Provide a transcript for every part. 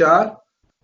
4,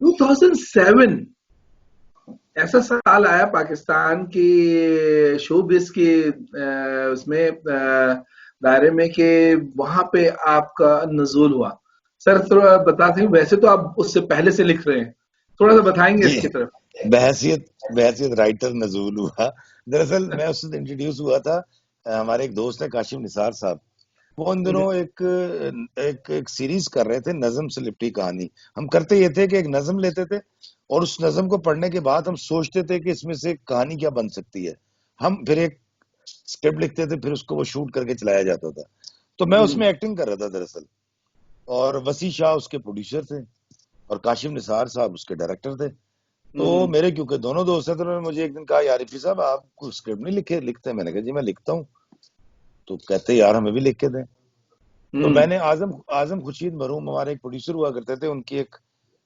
2007 ایسا سال آیا پاکستان کی شوبز کی اس میں دائرے میں کہ وہاں پہ آپ کا نزول ہوا. سر تھوڑا بتاتے ہیں، ویسے تو آپ اس سے پہلے سے لکھ رہے ہیں، تھوڑا سا بتائیں گے جی، اس کی طرف. بحیثیت رائٹر نزول ہوا. دراصل میں اس سے انٹروڈیوس ہوا تھا، ہمارے ایک دوست ہے کاشف نثار صاحب، وہ ان دنوں ایک سیریز کر رہے تھے نظم سے لپٹی کہانی. ہم کرتے یہ تھے کہ ایک نظم لیتے تھے اور اس نظم کو پڑھنے کے بعد ہم سوچتے تھے کہ اس میں سے کہانی کیا بن سکتی ہے. ہم پھر ایک اسکرپٹ لکھتے تھے، پھر اس کو وہ شوٹ کر کے چلایا جاتا تھا. تو میں اس میں ایکٹنگ کر رہا تھا دراصل، اور وسیع شاہ اس کے پروڈیوسر تھے اور کاشف نثار صاحب اس کے ڈائریکٹر تھے. تو میرے کیونکہ دونوں دوست ہیں تو انہوں نے مجھے ایک دن کہا، یار عفی صاحب آپ کو اسکرپٹ نہیں لکھتے؟ میں نے کہا جی میں لکھتا ہوں. تو کہتے یار ہمیں بھی لکھ کے دیں. تو میں نے اعظم خورشید مرحوم ہمارے ایک پروڈیوسر ہوا کرتے تھے، ان کی ایک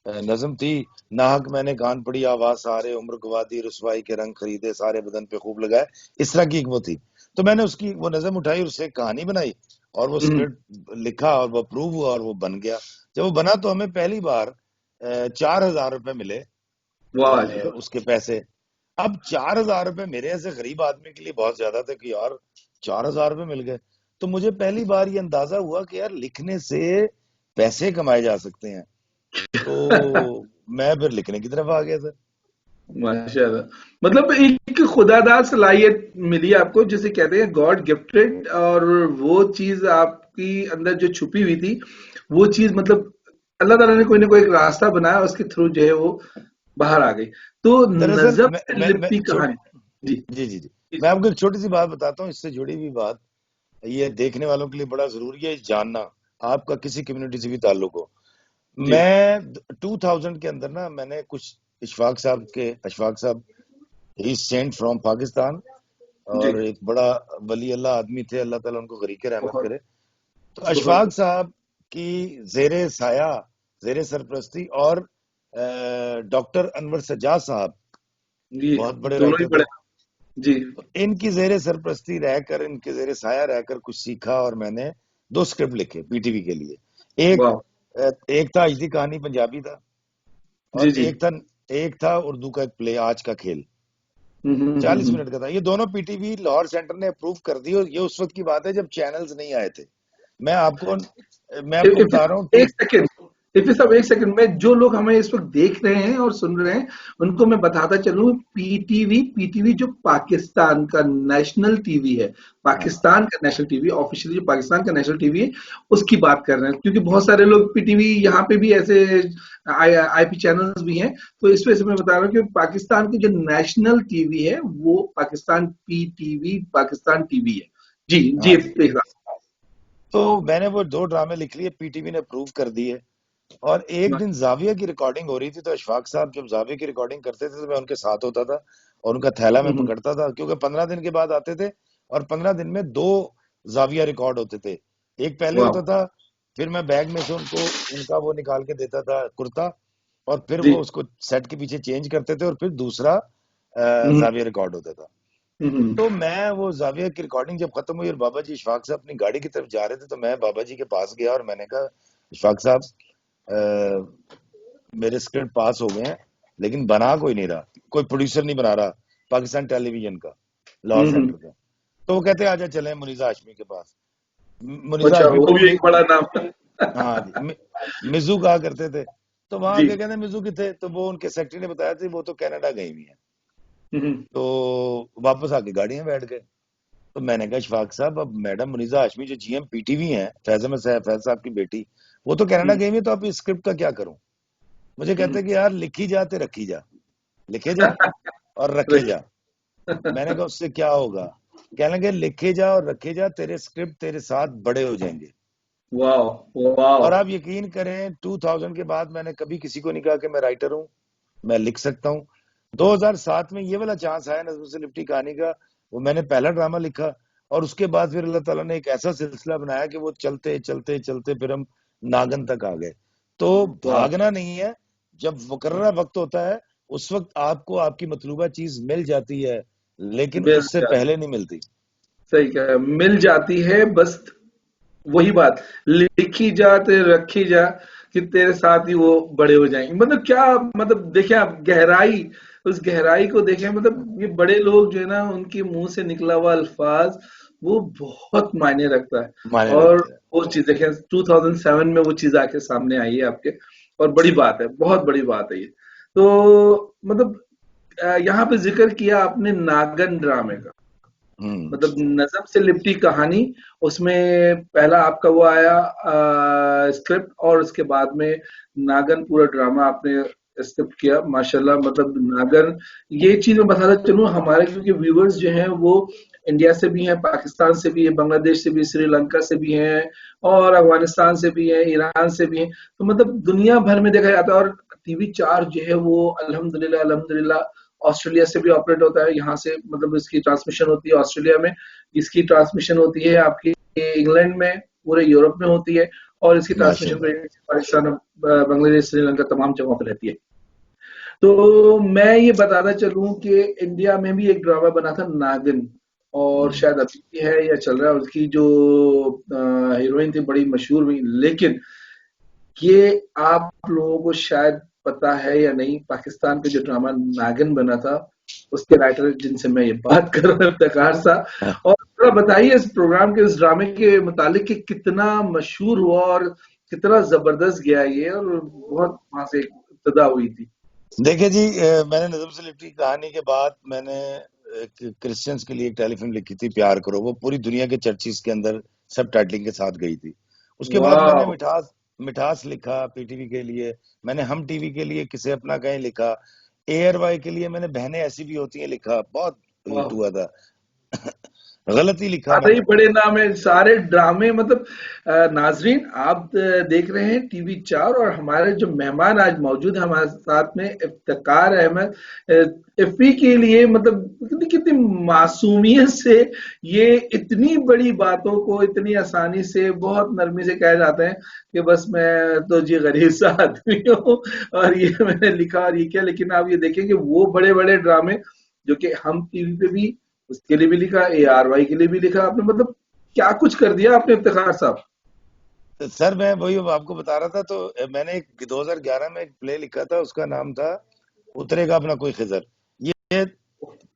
نظم تھی، ناحق میں نے کان پڑی آواز سارے عمر گوا دی، رسوائی کے رنگ خریدے سارے بدن پہ خوب لگائے، اس طرح کی ایک وہ تھی. تو میں نے اس کی وہ نظم اٹھائی اور اس سے ایک کہانی بنائی اور وہ اسکرپٹ لکھا اور وہ اپروو ہوا اور وہ بن گیا. جب وہ بنا تو ہمیں پہلی بار 4,000 روپے ملے اس کے پیسے. اب 4,000 روپے میرے ایسے غریب آدمی کے لیے بہت زیادہ تھے کہ یار 4,000 روپے مل گئے. تو مجھے پہلی بار یہ اندازہ ہوا کہ یار لکھنے سے پیسے کمائے جا سکتے ہیں. تو میں پھر لکھنے کی طرف آ گیا تھا. ماشاء اللہ، مطلب ایک خدا داد صلاحیت ملی آپ کو جسے کہتے ہیں گاڈ گفٹڈ، اور وہ چیز آپ کی اندر جو چھپی ہوئی تھی وہ چیز مطلب اللہ تعالیٰ نے کوئی نہ کوئی ایک راستہ بنایا، اس کے تھرو جو ہے وہ باہر آ گئی. تو دراصل نظم سے لپٹی کہانی. جی میں آپ کو ایک چھوٹی سی بات بتاتا ہوں، اس سے جڑی ہوئی بات، یہ دیکھنے والوں کے لیے بڑا ضروری ہے جاننا، آپ کا کسی کمیونٹی سے بھی تعلق ہو. میں 2000 کے اندر نا، میں نے کچھ اشفاق صاحب ہی سینٹ فرام پاکستان، اور ایک بڑا ولی اللہ آدمی تھے، اللہ تعالیٰ ان کو غریق رحمت کرے. تو اشفاق صاحب کی زیر سایہ، زیر سرپرستی، اور ڈاکٹر انور سجاد صاحب بہت بڑے رائٹر تھے، ان کی زیر سرپرستی رہ کر، ان کے زیر سایہ رہ کر کچھ سیکھا. اور میں نے 2 اسکرپٹ لکھے پی ٹی وی کے لیے. ایک تھا اجدی کہانی پنجابی تھا، اور ایک تھا اردو کا ایک پلے آج کا کھیل 40 منٹ کا تھا. یہ دونوں P T V Lahore centre نے اپروو کر دی، اور یہ اس وقت کی بات ہے جب چینلز نہیں آئے تھے. میں آپ کو بتا رہا ہوں. ایک سیکنڈ میں جو لوگ ہمیں اس وقت دیکھ رہے ہیں اور سن رہے ہیں ان کو میں بتاتا چلوں، پی ٹی وی جو پاکستان کا نیشنل ٹی وی ہے، پاکستان کا نیشنل ٹی وی آفیشلی جو پاکستان کا نیشنل ٹی وی ہے اس کی بات کر رہے ہیں، کیونکہ بہت سارے لوگ پی ٹی وی یہاں پہ بھی ایسے آئی پی چینلز بھی ہیں. تو اس وجہ سے میں بتا رہا ہوں کہ پاکستان کی جو نیشنل ٹی وی ہے وہ Pakistan P T V Pakistan T V ہے. جی تو میں نے وہ 2 ڈرامے لکھ لیے، پی ٹی وی نے اپروو کر دیے. اور ایک دن زاویہ کی ریکارڈنگ ہو رہی تھی، تو اشفاق صاحب جب زاویہ کی ریکارڈنگ کرتے تھے تو میں ان کے ساتھ ہوتا تھا اور ان کا تھیلا میں پکڑتا تھا، کیونکہ 15 دن کے بعد آتے تھے اور 15 دن میں 2 زاویہ ریکارڈ ہوتے تھے. ایک پہلے ہوتا تھا، پھر میں بیگ میں سے ان کا وہ نکال کے دیتا تھا کرتا، اور پھر وہ اس کو سیٹ کے پیچھے چینج کرتے تھے، اور پھر دوسرا زاویہ ریکارڈ ہوتا تھا. تو میں وہ زاویہ کی ریکارڈنگ جب ختم ہوئی اور بابا جی اشفاق صاحب اپنی گاڑی کی طرف جا رہے تھے، تو میں بابا جی کے پاس گیا اور میں نے کہا اشفاق صاحب میرے اسکرپٹ پاس ہو گئے ہیں لیکن بنا کوئی نہیں رہا، کوئی پروڈیوسر نہیں بنا رہا پاکستان ٹیلی ویژن کا، لاہور سینٹر کا. تو وہ کہتے آجا چلیں منیزہ ہاشمی کے پاس. منیزہ ہاشمی مزو کہا کرتے تھے. تو وہاں کے کہتے مزو کی تھے، تو وہ ان کے سیکرٹری نے بتایا تھا وہ تو کینیڈا گئی ہوئی ہیں. تو واپس آ کے گاڑی میں بیٹھ گئے. تو میں نے کہا اشفاق صاحب اب میڈم منیزہ ہاشمی جو G M P T V ہیں، فیض صاحب کی بیٹی، وہ تو کینیڈا گئی ہوئی ہے، تو آپ اس اسکرپٹ کا کیا کروں؟ مجھے کہتے کہ یار لکھی جا تے رکھی جا، لکھے جا اور رکھے جا. میں نے کہا اس سے کیا ہوگا؟ کہنے لگے لکھے جا اور رکھے جا، تیرے اسکرپٹ تیرے ساتھ بڑے ہو جائیں گے. اور آپ یقین کریں 2000 کے بعد میں نے کبھی کسی کو نہیں کہا کہ میں رائٹر ہوں، میں لکھ سکتا ہوں. 2007 میں یہ والا چانس آیا نظم سے لپٹی کہانی کا، وہ میں نے پہلا ڈرامہ لکھا، اور اس کے بعد پھر اللہ تعالیٰ نے ایک ایسا سلسلہ بنایا کہ وہ چلتے چلتے چلتے پھر ہم ناگن تک آ گئے. تو بھاگنا نہیں ہے، جب مقررہ وقت ہوتا ہے اس وقت آپ کو آپ کی مطلوبہ چیز مل جاتی ہے، لیکن اس سے پہلے نہیں ملتی. صحیح کہا، مل جاتی ہے، بس وہی بات لکھی جا تے رکھی جا کہ تیرے ساتھ ہی وہ بڑے ہو جائیں گے. مطلب کیا، مطلب دیکھیں آپ گہرائی اس گہرائی کو دیکھیں. مطلب یہ بڑے لوگ جو ہے نا ان کے منہ سے نکلا ہوا الفاظ وہ بہت معنی رکھتا ہے. معنی اور رکھتے ہیں. وہ چیز دیکھیں 2007 میں وہ چیز آ کے سامنے آئی ہے آپ کے, اور بڑی بات ہے, بہت بڑی بات ہے یہ. تو مطلب یہاں پہ ذکر کیا آپ نے ناگن ڈرامے کا, مطلب نظم سے لپٹی کہانی, اس میں پہلا آپ کا وہ آیا اسکرپٹ, اور اس کے بعد میں ناگن پورا ڈرامہ آپ نے اسکرپٹ کیا. ماشاءاللہ مطلب ناگن, یہ چیز میں بتانا چلوں ہمارے کیونکہ ویورز جو ہیں وہ انڈیا سے بھی ہیں, پاکستان سے بھی ہیں, بنگلہ دیش سے بھی, سری لنکا سے بھی ہیں, اور افغانستان سے بھی ہیں, ایران سے بھی ہیں. تو مطلب دنیا بھر میں دیکھا جاتا ہے. اور ٹی وی 4 جو ہے وہ الحمدللہ آسٹریلیا سے بھی آپریٹ ہوتا ہے. یہاں سے مطلب اس کی ٹرانسمیشن ہوتی ہے آسٹریلیا میں, اس کی ٹرانسمیشن ہوتی ہے آپ کی انگلینڈ میں, پورے یورپ میں ہوتی ہے, اور اس کی ماشاء ٹرانسمیشن اللہ. پاکستان, بنگلہ دیش, سری لنکا تمام جگہوں پہ رہتی ہے. تو میں یہ بتاتا چلوں کہ انڈیا میں بھی ایک ڈرامہ بنا تھا ناگن, اور شاید ابھی بھی ہے یا چل رہا ہے. اس کی جو ہیروئن تھی بڑی مشہور ہوئی, لیکن یہ آپ لوگوں کو شاید پتا ہے یا نہیں, پاکستان پہ جو ڈرامہ ناگن بنا تھا اس کے رائٹر جن سے میں یہ بات کر رہا ہوں افتخار صاحب, اور تھوڑا بتائیے اس پروگرام کے, اس ڈرامے کے متعلق کہ کتنا مشہور ہوا اور کتنا زبردست گیا یہ, اور بہت وہاں سے ابتدا ہوئی تھی. دیکھیں جی, میں نے نظم سے لپٹی کہانی کے بعد میں نے ایک کرسچنز کے لیے ایک ٹیلی فلم لکھی تھی, پیار کرو. وہ پوری دنیا کے چرچز کے اندر سب ٹائٹلنگ کے ساتھ گئی تھی. اس کے بعد میں نے مٹھاس لکھا پی ٹی وی کے لیے, میں نے ہم ٹی وی کے لیے کسے اپنا کہیں لکھا, اے آر وائی کے لیے میں نے بہنیں ایسی بھی ہوتی ہیں لکھا, بہت ہٹ ہوا تھا. غلطی لکھا میں سارے نے. ہی بڑے نام ہیں, سارے ڈرامے. مطلب ناظرین آپ دیکھ رہے ہیں ٹی وی 4, اور ہمارے جو مہمان آج موجود ہیں ہمارے ساتھ میں, افتخار احمد افی کے لیے مطلب کتنی معصومیت سے یہ اتنی بڑی باتوں کو اتنی آسانی سے بہت نرمی سے کہہ جاتے ہیں کہ بس میں تو جی غریب سا آدمی ہوں اور یہ میں نے لکھا اور یہ کیا. لیکن آپ یہ دیکھیں کہ وہ بڑے بڑے ڈرامے جو کہ ہم ٹی وی پہ بھی, اس کے لیے بھی لکھا, اے آر وائی کے لیے بھی لکھا آپ نے, مطلب کیا کچھ کر دیا آپ نے افتخار صاحب. سر میں وہی آپ کو بتا رہا تھا. تو میں نے 2011 میں ایک پلے لکھا تھا, اس کا نام تھا اترے گا اپنا کوئی خضر. یہ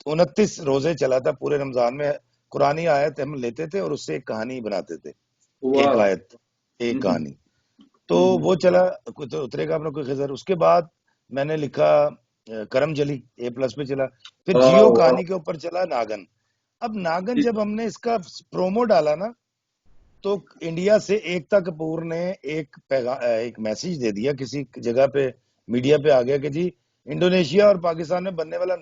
29 روزے چلا تھا پورے رمضان میں. قرآنی آیت ہم لیتے تھے اور اس سے ایک کہانی بناتے تھے, ایک آیت ایک کہانی. تو وہ چلا اترے گا اپنا کوئی خضر. اس کے بعد میں نے لکھا کرم جلی, A+ پہ چلا. پھر جیو کہانی کے اوپر چلا ناگن. اب ناگن جب ہم نے اس کا پرومو ڈالا نا, تو انڈیا سے ایکتا کپور نے ایک میسیج دے دیا کسی جگہ پہ, میڈیا پہ آ گیا کہ جی انڈونیشیا اور پاکستان میں بننے والا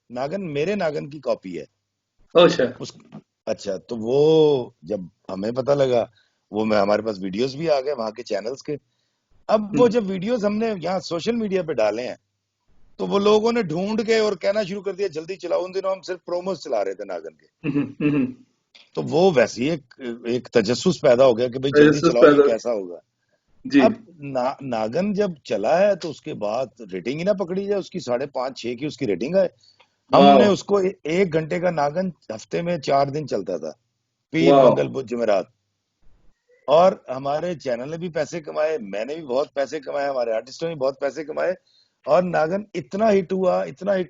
ناگن میرے ناگن کی کاپی ہے. اچھا, تو وہ جب ہمیں پتہ لگا, وہ ہمارے پاس ویڈیوز بھی آ گئے وہاں کے چینلز کے. اب وہ جب ویڈیوز ہم نے یہاں سوشل میڈیا پہ ڈالے ہیں, تو وہ لوگوں نے ڈھونڈ کے اور کہنا شروع کر دیا جلدی چلاؤ. ان دنوں ہم صرف پروموز چلا رہے تھے ناگن کے. تو وہ ویسے ایک تجسس پیدا ہو گیا کہ بھئی جلدی چلاؤ یہ کیسا ہوگا. اب ناگن جب چلا ہے تو اس کے بعد ریٹنگ ہی نہ پکڑی جائے, اس کی 5.5-6 کی اس کی ریٹنگ ہے. ہم نے اس کو 1 گھنٹے کا ناگن ہفتے میں 4 دن چلتا تھا, پیر منگل بدھ جمعرات. اور ہمارے چینل نے بھی پیسے کمائے, میں نے بھی بہت پیسے کمائے, ہمارے آرٹسٹوں نے بھی بہت پیسے کمائے. اور ناگن اتنا ہٹ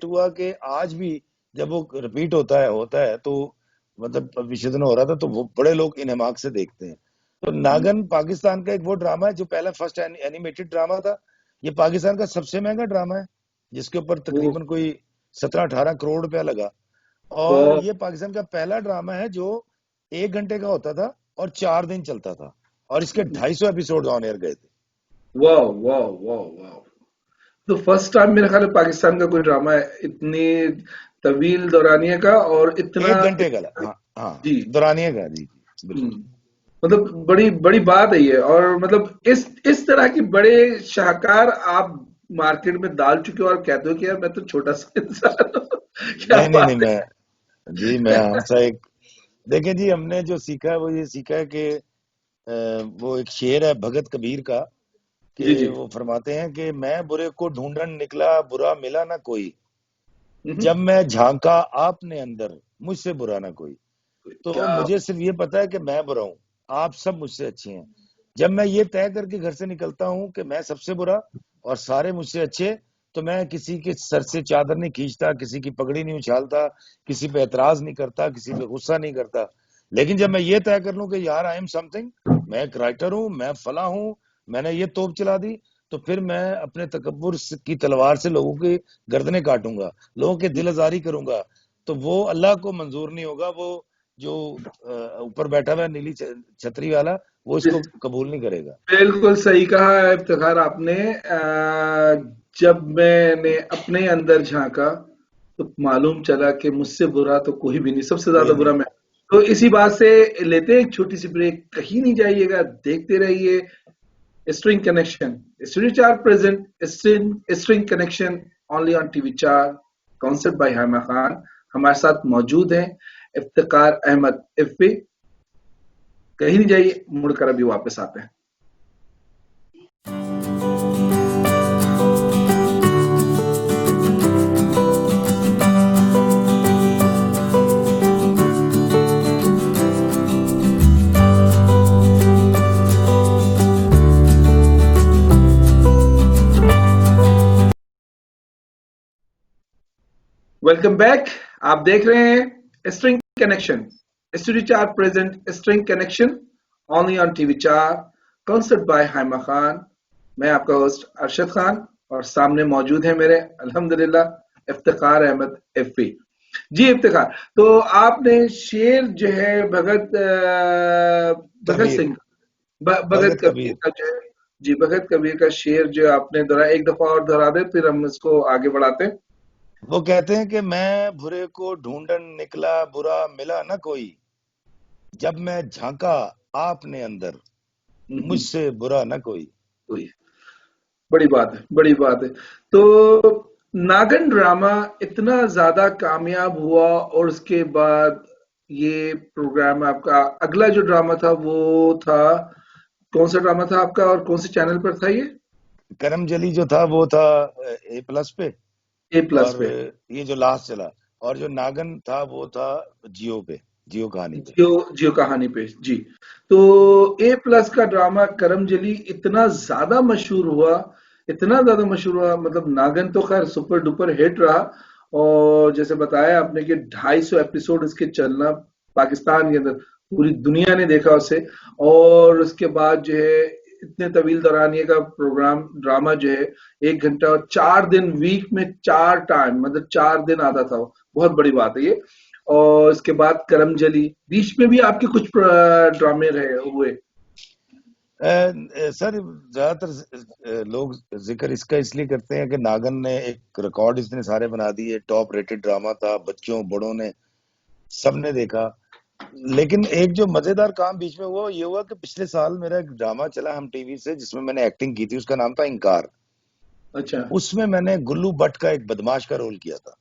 ہوا کہ آج بھی جب وہ ریپیٹ ہوتا ہے تو مطلب وشدن ہو رہا تھا تو وہ بڑے لوگ انہماک سے دیکھتے ہیں. تو ناگن پاکستان کا ایک وہ ڈرامہ ہے جو پہلا فرسٹ اینیمیٹڈ ڈرامہ تھا. یہ پاکستان کا سب سے مہنگا ڈرامہ ہے, جس کے اوپر تقریباً کوئی 17-18 کروڑ روپیہ لگا. اور یہ پاکستان کا پہلا ڈرامہ ہے جو 1 گھنٹے کا ہوتا تھا اور 4 دن چلتا تھا, اور اس کے 250 ایپیسوڈ آن ایئر گئے تھے. تو فرسٹ ٹائم میرے خیال پاکستان کا کوئی ڈرامہ ہے اتنی طویل دورانیہ کا, اور اتنا 1 گھنٹے کا. ہاں دورانیہ کا. جی بالکل. مطلب بڑی بات ہے یہ. اور مطلب اس طرح کی بڑے شاہکار آپ مارکیٹ میں ڈال چکے ہو, اور کہتے ہو کہ یار میں تو چھوٹا سا انسان ہوں. نہیں میں عام سا ایک, دیکھیں جی ہم نے جو سیکھا ہے وہ یہ سیکھا ہے کہ وہ ایک شعر ہے بھگت کبیر کا, کہ وہ فرماتے ہیں کہ میں برے کو ڈھونڈن نکلا برا ملا نہ کوئی, جب میں جھانکا آپ نے اندر مجھ سے برا نہ کوئی. تو مجھے صرف یہ پتا ہے کہ میں برا ہوں, آپ سب مجھ سے اچھے ہیں. جب میں یہ طے کر کے گھر سے نکلتا ہوں کہ میں سب سے برا اور سارے مجھ سے اچھے, تو میں کسی کے سر سے چادر نہیں کھینچتا, کسی کی پگڑی نہیں اچھالتا, کسی پہ اعتراض نہیں کرتا, کسی پہ غصہ نہیں کرتا. لیکن جب میں یہ طے کر لوں کہ یار آئی ایم سم تھنگ, میں ایک رائٹر ہوں, میں فلاں ہوں, میں نے یہ توپ چلا دی, تو پھر میں اپنے تکبر کی تلوار سے لوگوں کی گردنیں کاٹوں گا, لوگوں کے دل آزاری کروں گا, تو وہ اللہ کو منظور نہیں ہوگا. وہ جو اوپر بیٹھا ہوا ہے نیلی چھتری والا, وہ اس کو قبول نہیں کرے گا. بالکل صحیح کہا افتخار آپ نے. جب میں نے اپنے اندر جھانکا تو معلوم چلا کہ مجھ سے برا تو کوئی بھی نہیں, سب سے زیادہ برا میں. تو اسی بات سے لیتے ہیں ایک چھوٹی سی بریک, کہیں نہیں جائیے گا, دیکھتے رہیے string connection. Studio 4 present string connection only on TV وی 4, کانسیپٹ بائی ہائمہ خان. ہمارے ساتھ موجود ہیں افتخار احمد افی. کہیں نہیں جائیے, مڑ کر ابھی واپس آتے ہیں. Welcome back. آپ دیکھ رہے ہیں string connection, studio 4 present string connection only on TV وی 4, کانسرٹ بائی ہائمہ خان. میں آپ کا ہوسٹ ارشد خان, اور سامنے موجود ہیں میرے الحمدللہ افتخار احمد افی. جی افتخار, تو آپ نے شعر جو ہے بھگت سنگھ بھگت کبیر کا جو ہے, جی بھگت کبیر کا شعر جو آپ نے دہرایا, ایک دفعہ اور دہرا دیں پھر ہم اس کو آگے بڑھاتے ہیں. وہ کہتے ہیں کہ میں برے کو ڈھونڈن نکلا, برا ملا نہ کوئی, جب میں جھانکا آپ نے اندر, مجھ سے برا نہ کوئی. بڑی بات ہے, بڑی بات ہے. تو ناگن ڈرامہ اتنا زیادہ کامیاب ہوا, اور اس کے بعد یہ پروگرام آپ کا اگلا جو ڈرامہ تھا وہ تھا, کون سا ڈرامہ تھا آپ کا اور کون سے چینل پر تھا؟ یہ کرم جلی جو تھا وہ تھا A+ پہ, A+ پہ, یہ جو لاسٹ چلا, اور جو ناگن تھا وہ تھا جیو پہ, جیو کہانی پہ, جیو کہانی پہ. جی, تو A+ کا ڈرامہ کرم جلی اتنا زیادہ مشہور ہوا, اتنا زیادہ مشہور ہوا, مطلب ناگن تو خیر سپر ڈپر ہٹ رہا, اور جیسے بتایا آپ نے کہ 250 ایپیسوڈ اس کے چلنا پاکستان کے اندر, پوری دنیا نے دیکھا اسے. اور اس کے بعد جو ہے اتنے طویل دورانیے کا پروگرام ڈرامہ جو ہے 1 گھنٹہ اور 4 دن, ویک میں 4 ٹائم, مطلب 4 دن آتا تھا وہ, بہت بڑی بات ہے یہ. اور اس کے بعد کرم جلی, بیچ میں بھی آپ کے کچھ ڈرامے رہے ہوئے. سر زیادہ تر لوگ ذکر اس کا اس لیے کرتے ہیں کہ ناگن نے ایک ریکارڈ اس نے سارے بنا دیے, ٹاپ ریٹڈ ڈرامہ تھا, بچوں بڑوں نے سب نے دیکھا. لیکن ایک جو مزیدار کام بیچ میں ہوا, یہ ہوا کہ پچھلے سال میرا ایک ڈرامہ چلا ہم ٹی وی سے, جس میں میں نے ایکٹنگ کی تھی, اس کا نام تھا انکار. اچھا, اس میں میں نے گلو بٹ کا ایک بدماش کا رول کیا تھا.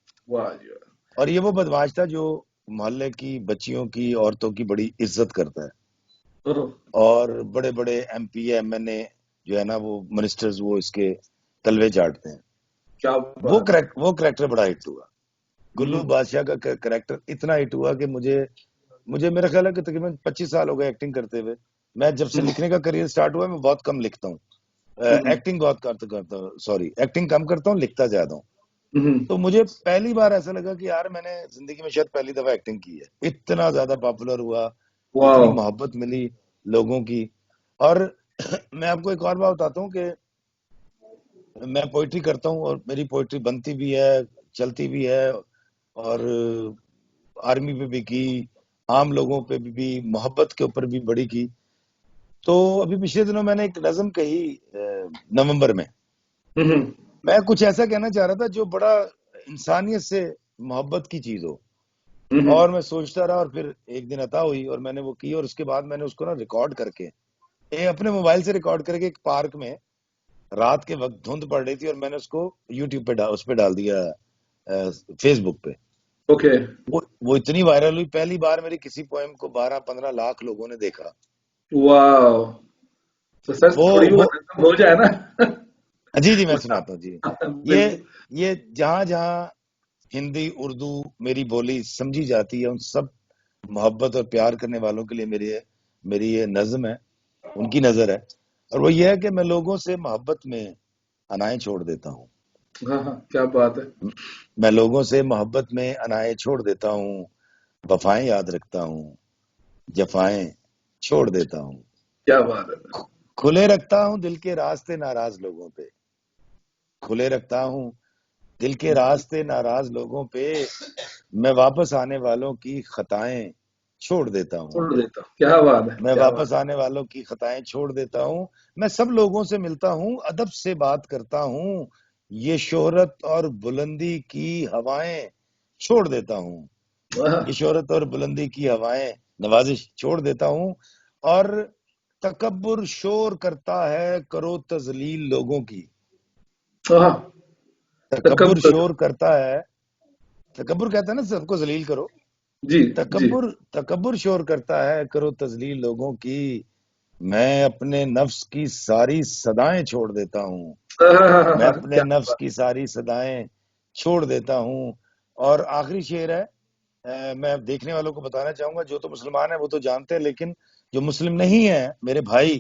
اور یہ وہ بدماش تھا جو محلے کی بچیوں کی, عورتوں کی بڑی عزت کرتا ہے, اور بڑے بڑے ایم پی ایم این اے جو ہے نا, وہ منسٹرز, وہ اس کے تلوے چاٹتے ہیں. وہ کریکٹر بڑا ہٹ ہوا. گلو بادشاہ کا کریکٹر اتنا ہٹ ہوا کہ مجھے میرا خیال ہے کہ تقریباً 25 سال ہو گئے ایکٹنگ کرتے ہوئے. میں جب سے لکھنے کا کریئر سٹارٹ ہوا ہے, میں بہت کم لکھتا ہوں, ایکٹنگ بہت کرتا ہوں, سوری ایکٹنگ کم کرتا ہوں, لکھتا زیادہ ہوں. تو مجھے پہلی بار ایسا لگا کہ یار میں نے زندگی میں شاید پہلی دفعہ ایکٹنگ کی ہے. اتنا زیادہ پاپولر ہوا, اتنی محبت ملی لوگوں کی. اور میں آپ کو ایک اور بات بتاتا ہوں کہ میں پوئٹری کرتا ہوں, اور میری پوئٹری بنتی بھی ہے, چلتی بھی ہے, اور آرمی پہ بھی کی, عام لوگوں پہ بھی, محبت کے اوپر بھی بڑی کی. تو ابھی پچھلے دنوں میں نے ایک نظم کہی نومبر میں. میں کچھ ایسا کہنا چاہ رہا تھا جو بڑا انسانیت سے محبت کی چیز ہو, اور میں سوچتا رہا, اور پھر ایک دن عطا ہوئی اور میں نے وہ کی. اور اس کے بعد میں نے اس کو نا ریکارڈ کر کے, اپنے موبائل سے ریکارڈ کر کے, ایک پارک میں رات کے وقت دھند پڑ رہی تھی, اور میں نے اس کو یوٹیوب پہ اس پہ ڈال دیا, فیس بک پہ. وہ اتنی وائرل ہوئی, پہلی بار میری کسی پوئم کو 12-15 لاکھ لوگوں نے دیکھا. واو, تو سر تھوڑی ہو جائے نا. جی میں سناتا ہوں. جی, یہ جہاں جہاں ہندی اردو میری بولی سمجھی جاتی ہے, ان سب محبت اور پیار کرنے والوں کے لیے میری یہ نظم ہے, ان کی نظر ہے. اور وہ یہ ہے کہ میں لوگوں سے محبت میں انائیں چھوڑ دیتا ہوں, ہاں ہاں، کیا بات ہے. میں لوگوں سے محبت میں انائیں چھوڑ دیتا ہوں، وفائیں یاد رکھتا ہوں، جفائیں چھوڑ دیتا ہوں، کیا بات ہے. کھلے رکھتا ہوں دل کے راستے ناراض لوگوں پہ، کھلے رکھتا ہوں دل کے راستے ناراض لوگوں پہ، میں واپس آنے والوں کی خطائیں چھوڑ دیتا ہوں، چھوڑ دیتا ہوں. کیا بات ہے. میں کیا بات. واپس آنے والوں کی خطائیں چھوڑ دیتا ہوں، میں سب لوگوں سے ملتا ہوں، ادب سے بات کرتا ہوں، یہ شہرت اور بلندی کی ہوائیں چھوڑ دیتا ہوں، ہاں یہ شہرت اور بلندی کی ہوائیں نوازش چھوڑ دیتا ہوں، اور تکبر شور کرتا ہے کرو تذلیل لوگوں کی، ہاں. تکبر تکبر. شور کرتا ہے، تکبر کہتا ہے نا سب کو ذلیل کرو، جی جی. تکبر شور کرتا ہے کرو تذلیل لوگوں کی، میں اپنے نفس کی ساری صدائیں چھوڑ دیتا ہوں، میں اپنے کیا نفس بات. کی ساری صدائیں چھوڑ دیتا ہوں، اور آخری شعر ہے، میں دیکھنے والوں کو بتانا چاہوں گا، جو تو مسلمان ہیں وہ تو جانتے ہیں، لیکن جو مسلم نہیں ہیں میرے بھائی،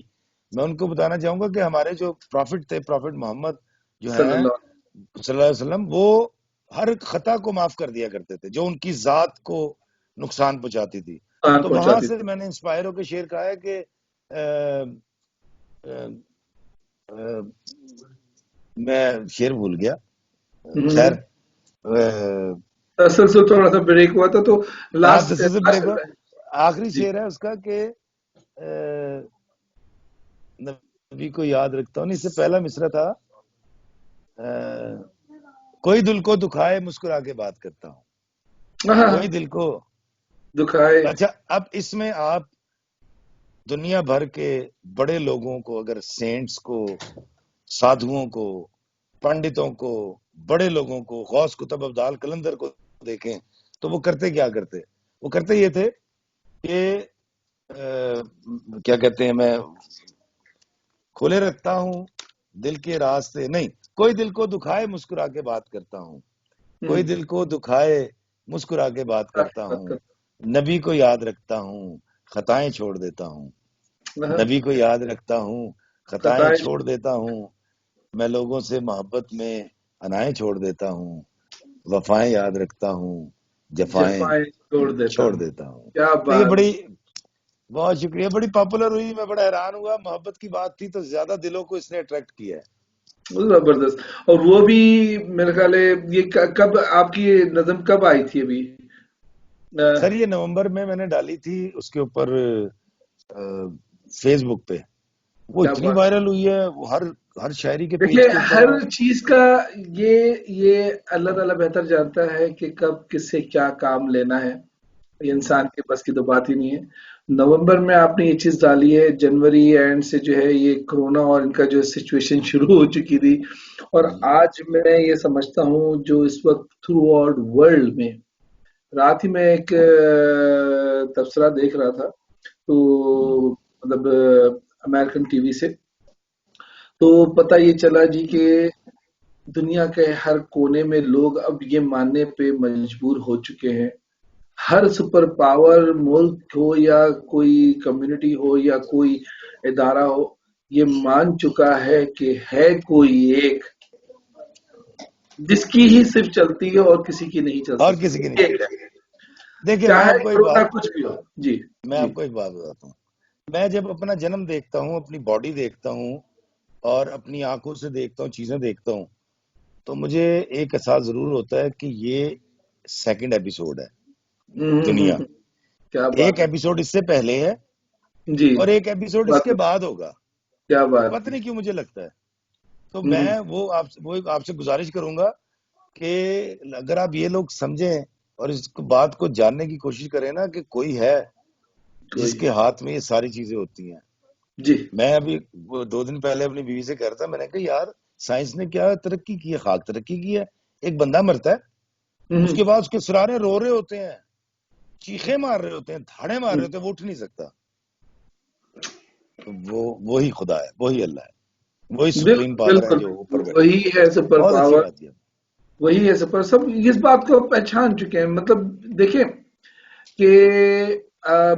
میں ان کو بتانا چاہوں گا کہ ہمارے جو پروفٹ تھے، پروفٹ محمد جو صلی ہیں اللہ صلی اللہ علیہ وسلم، وہ ہر خطا کو معاف کر دیا کرتے تھے جو ان کی ذات کو نقصان پہنچاتی تھی، خان تو وہاں پہنچاتی سے تھی. میں نے انسپائر ہو کے شعر کہا ہے کہ میں شعر بھول گیا، خیر اصل سے تھوڑا سا بریک ہوا تھا تو آپ لاسٹ سے بریک ہوا، میں. آخری جی. شعر ہے اس کا کہ نبی کو یاد رکھتا ہوں، اس سے پہلا مصرع تھا، کوئی دل کو دکھائے مسکرا کے بات کرتا ہوں، کوئی دل کو دکھائے. اچھا، اب اس میں آپ دنیا بھر کے بڑے لوگوں کو، اگر سینٹس کو، سادھوؤں کو، پنڈتوں کو، بڑے لوگوں کو، غوث کتب ابدال کلندر کو دیکھیں تو وہ کرتے کیا کرتے، وہ کرتے یہ تھے کہ کیا کہتے ہیں، میں کھلے رکھتا ہوں دل کے راستے، نہیں، کوئی دل کو دکھائے مسکرا کے بات کرتا ہوں، کوئی دل کو دکھائے مسکرا کے بات کرتا ہوں، نبی کو یاد رکھتا ہوں خطائیں چھوڑ دیتا ہوں، نبی کو یاد رکھتا ہوں خطائیں خطائیں چھوڑ دیتا ہوں، میں لوگوں سے محبت میں انائیں چھوڑ دیتا ہوں، وفائیں یاد رکھتا ہوں، جفائیں جفائیں چھوڑ ہوں. دیتا ہوں۔ کیا تو یہ بات. بڑی، بہت شکریہ، بڑی پاپولر ہوئی، میں بڑا حیران ہوا، محبت کی بات تھی تو زیادہ دلوں کو اس نے اٹریکٹ کیا ہے۔ زبردست. اور وہ بھی میرے خیال ہے یہ کب آپ کی نظم کب آئی تھی ابھی؟ سر یہ نومبر میں نے ڈالی تھی اس کے اوپر فیس بک پہ، وہ کیا اتنی بات. وائرل ہوئی ہے، وہ ہر شاعری کے پیج دیکھیے کے اوپر ہر چیز کا یہ اللہ تعالیٰ بہتر جانتا ہے کہ کب کس سے کیا کام لینا ہے. یہ انسان کے بس کی تو بات ہی نہیں ہے. نومبر میں آپ نے یہ چیز ڈالی ہے، جنوری اینڈ سے جو ہے یہ کرونا اور ان کا جو سچویشن شروع ہو چکی تھی، اور آج میں یہ سمجھتا ہوں جو اس وقت تھرو آؤٹ ورلڈ میں، رات ہی میں ایک تبصرہ دیکھ رہا تھا تو مطلب امریکن ٹی وی سے، تو پتہ یہ چلا جی کہ دنیا کے ہر کونے میں لوگ اب یہ ماننے پہ مجبور ہو چکے ہیں، ہر سپر پاور ملک ہو یا کوئی کمیونٹی ہو یا کوئی ادارہ ہو، یہ مان چکا ہے کہ ہے کوئی ایک جس کی ہی صرف چلتی ہے اور کسی کی نہیں چل اور سکتی، کسی کی نہیں ایک ہے، چلتی۔ دیکھیں میں چاہے آپ کو ایک کرونا بات کچھ بھی ہو. جی میں جی. آپ کو ایک بات بتاتا ہوں، میں جب اپنا جنم دیکھتا ہوں، اپنی باڈی دیکھتا ہوں اور اپنی آنکھوں سے دیکھتا ہوں، چیزیں دیکھتا ہوں، تو مجھے ایک احساس ضرور ہوتا ہے کہ یہ سیکنڈ ایپیسوڈ ہے دنیا، کیا ایک بات ہے. ایپیسوڈ اس سے پہلے ہے جی. اور ایک ایپیسوڈ اس بات کے بعد ہوگا، کیا بات پتہ ہے. نہیں کیوں مجھے لگتا ہے، تو میں وہ آپ سے گزارش کروں گا کہ اگر آپ یہ لوگ سمجھیں اور اس بات کو جاننے کی کوشش کریں نا کہ کوئی ہے جس کے ہاتھ میں یہ ساری چیزیں ہوتی ہیں۔ جی. میں ابھی 2 دن پہلے اپنی بیوی سے کہہ رہا تھا، میں نے کہا یار سائنس نے کیا ترقی کی ہے، خاک ترقی کی ہے، ایک بندہ مرتا ہے اس کے بعد اس کے سرارے رو رہے ہوتے ہیں، چیخے مار رہے ہوتے ہیں، دھاڑے مار رہے ہوتے ہیں، وہ اٹھ نہیں سکتا، وہی خدا ہے، وہی اللہ ہے، وہی سپریم بالکل پاور ہے بالکل جو اوپر بیٹھا وہی ہے۔ ہے سپر بہت اچھی پاور، بات یہ، وہی ہے سپر، سب اس بات کو پہچان چکے ہیں. مطلب دیکھیں کہ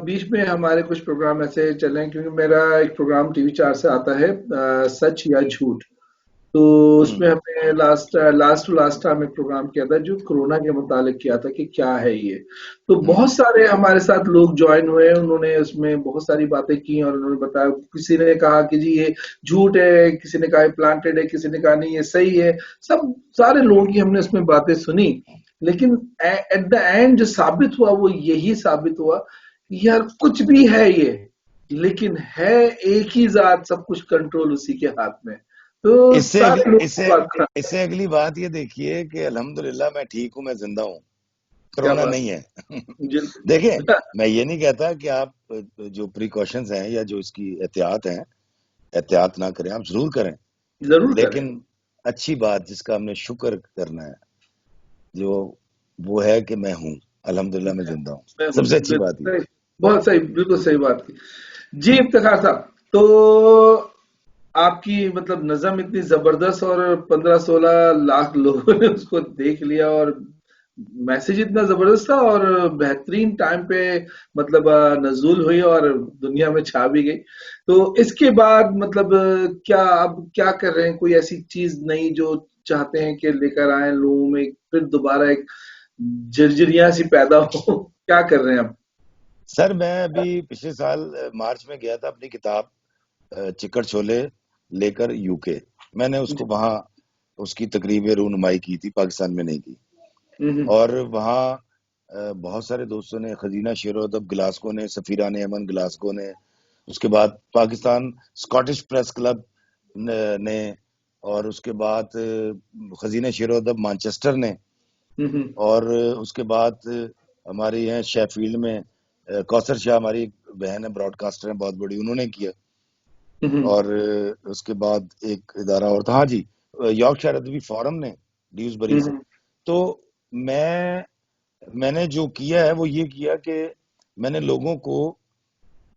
بیچ میں ہمارے کچھ پروگرام ایسے چلے ہیں، کیونکہ میرا ایک پروگرام ٹی وی 4 سے آتا ہے، سچ یا جھوٹ. تو اس میں ہم نے لاسٹ ٹائم ایک پروگرام کیا تھا جو کورونا کے متعلق کیا تھا کہ کیا ہے یہ. تو بہت سارے ہمارے ساتھ لوگ جوائن ہوئے, انہوں نے اس میں بہت ساری باتیں کی اور انہوں نے بتایا. کسی نے کہا کہ جی یہ جھوٹ ہے, کسی نے کہا یہ پلانٹڈ ہے, کسی نے کہا نہیں یہ صحیح ہے. سارے لوگوں کی ہم نے اس میں باتیں سنی, لیکن ایٹ دا اینڈ جو ثابت ہوا وہ یہی ثابت ہوا کہ یار کچھ بھی ہے یہ, لیکن ہے ایک ہی ذات, سب کچھ کنٹرول اسی کے ہاتھ میں. تو اس سے اگلی بات یہ دیکھیے کہ الحمدللہ میں ٹھیک ہوں, میں زندہ ہوں, کرونا نہیں ہے. دیکھیں میں یہ نہیں کہتا کہ آپ جو پریکاشنز ہیں یا جو اس کی احتیاط ہیں, احتیاط نہ کریں, آپ ضرور کریں, لیکن اچھی بات جس کا ہم نے شکر کرنا ہے جو وہ ہے کہ میں ہوں, الحمدللہ میں زندہ ہوں, سب سے اچھی بات ہے. بہت صحیح, بالکل صحیح بات کی. جی افتخار صاحب, تو آپ کی مطلب نظم اتنی زبردست اور 15-16 لاکھ لوگوں نے اس کو دیکھ لیا اور میسج اتنا زبردست تھا اور بہترین ٹائم پہ مطلب نزول ہوئی اور دنیا میں چھا بھی گئی. تو اس کے بعد مطلب اب کیا کر رہے ہیں؟ کوئی ایسی چیز نہیں جو چاہتے ہیں کہ لے کر آئیں لوگوں میں, پھر دوبارہ ایک جرجریاں سی پیدا ہو, کیا کر رہے ہیں اب؟ سر میں ابھی پچھلے سال مارچ میں گیا تھا اپنی کتاب چکر چھولے لے کر یو کے. میں نے اس کو وہاں اس کی تقریب رونمائی کی تھی, پاکستان میں نہیں کی. اور وہاں بہت سارے دوستوں نے, خزینہ شیر و ادب گلاسکو نے, سفیران امن گلاسکو نے, اس کے بعد پاکستان اسکاٹش پریس کلب نے, اور اس کے بعد خزینہ شیر و ادب مانچسٹر نے, اور اس کے بعد ہماری ہیں شیفیلڈ میں کوثر شاہ, ہماری بہن ہے, براڈ کاسٹر ہیں بہت بڑی, انہوں نے کیا. اور اس کے بعد ایک ادارہ اور تھا, ہاں جی, یارکشائر ادبی فورم نے ڈیوزبری سے. تو میں نے جو کیا ہے وہ یہ کیا کہ میں نے لوگوں کو,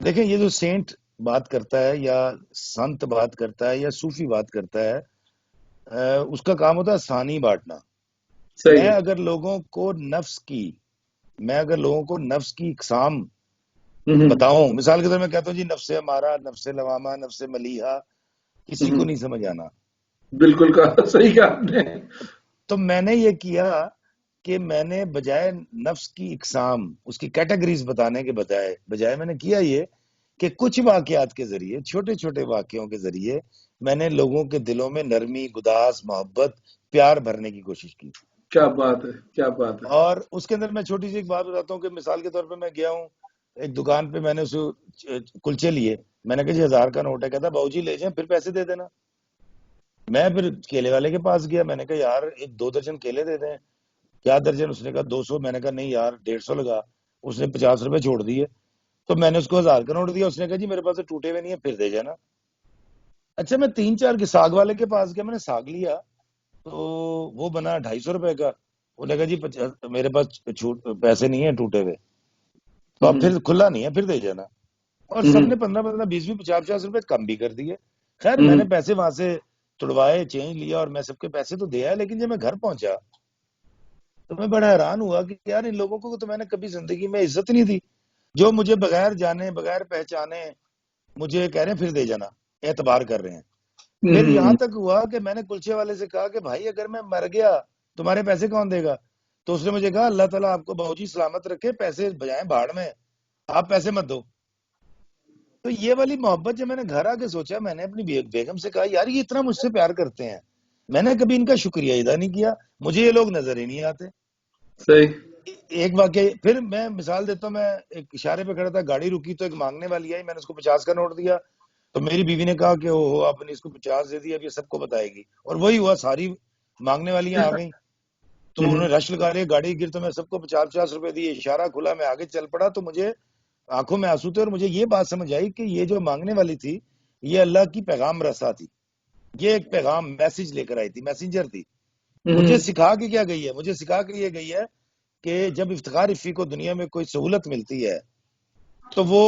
دیکھیں یہ جو سینٹ بات کرتا ہے یا سنت بات کرتا ہے یا صوفی بات کرتا ہے, اس کا کام ہوتا ہے ثانی بانٹنا. میں اگر لوگوں کو نفس کی اقسام بتاؤں, مثال کے طور میں کہتا ہوں جی نفس امارہ, نفس لوامہ, نفس ملیحہ, کسی کو نہیں سمجھ آنا. بالکل صحیح کہا آپ نے. تو میں نے یہ کیا کہ میں نے بجائے نفس کی اقسام, اس کی کیٹیگریز بتانے کے بجائے میں نے کیا یہ کہ کچھ واقعات کے ذریعے, چھوٹے چھوٹے واقعوں کے ذریعے میں نے لوگوں کے دلوں میں نرمی, گداس, محبت, پیار بھرنے کی کوشش کی. کیا بات ہے, کیا بات ہے. اور اس کے اندر میں چھوٹی سی ایک بات بتاتا ہوں کہ مثال کے طور پہ میں گیا ہوں ایک دکان پہ, میں نے اسے کلچے لیے, میں نے کہا جی 1000 کا نوٹ ہے, کہتا باؤ جی لے جائیں پھر پیسے دے دینا. میں پھر کیلے والے کے پاس گیا, میں نے کہا یار 2 درجن کیلے دے دیں. کیا درجن؟ اس نے کہا 200. میں نے کہا نہیں یار 150 لگا. اس نے 50 روپے چھوڑ دیے. تو میں نے اس کو 1000 کا نوٹ دیا, اس نے کہا جی میرے پاس ٹوٹے ہوئے نہیں ہیں, پھر دے جانا. اچھا میں 3-4 کے ساگ والے کے پاس گیا, میں نے ساگ لیا تو وہ بنا 250 روپے کا. وہ نے کہا جی میرے پاس پیسے نہیں ہیں ٹوٹے ہوئے, تو اب پھر کھلا نہیں ہے, پھر دے جانا. اور سب نے 15-15, 20-20, 50-50 روپے کم بھی کر دیے. خیر میں نے پیسے وہاں سے توڑوائے, چینج لیا, اور میں سب کے پیسے تو دیا ہے. لیکن جب میں گھر پہنچا تو میں بڑا حیران ہوا کہ یار ان لوگوں کو تو میں نے کبھی زندگی میں عزت نہیں دی, جو مجھے بغیر جانے, بغیر پہچانے مجھے کہہ رہے ہیں پھر دے جانا, اعتبار کر رہے ہیں. پھر یہاں تک ہوا کہ میں نے کلچے والے سے کہا کہ بھائی اگر میں مر گیا تمہارے پیسے کون دے گا؟ تو اس نے مجھے کہا اللہ تعالیٰ آپ کو بہو جی سلامت رکھے, پیسے بجائیں بھاڑ میں, آپ پیسے مت دو. تو یہ والی محبت جب میں نے گھر آ کے سوچا, میں نے اپنی بیگم سے کہا یار یہ اتنا مجھ سے پیار کرتے ہیں, میں نے کبھی ان کا شکریہ ادا نہیں کیا, مجھے یہ لوگ نظر ہی نہیں آتے. صحیح. ایک واقعہ پھر میں مثال دیتا ہوں, میں ایک اشارے پہ کھڑا تھا, گاڑی رکی تو ایک مانگنے والی آئی, میں نے اس کو 50 کا نوٹ دیا. تو میری بیوی نے کہا کہ اوہ آپ نے اس کو 50 دے دیا, اب یہ سب کو بتائے گی. اور وہی ہوا, ساری مانگنے والیاں آ گئیں, تو انہوں نے رش لگا لیا, گاڑی گر, تو میں سب کو 50-50 روپے دیے, اشارہ کھلا, میں آگے چل پڑا. تو مجھے آنکھوں میں آنسو تھے, اور مجھے یہ بات سمجھ آئی کہ یہ جو مانگنے والی تھی یہ اللہ کی پیغام رسا تھی, یہ ایک پیغام میسج لے کر آئی تھی, میسنجر تھی. مجھے سکھا کے کیا گئی ہے؟ مجھے سکھا کے یہ گئی ہے کہ جب افتخار افی کو دنیا میں کوئی سہولت ملتی ہے تو وہ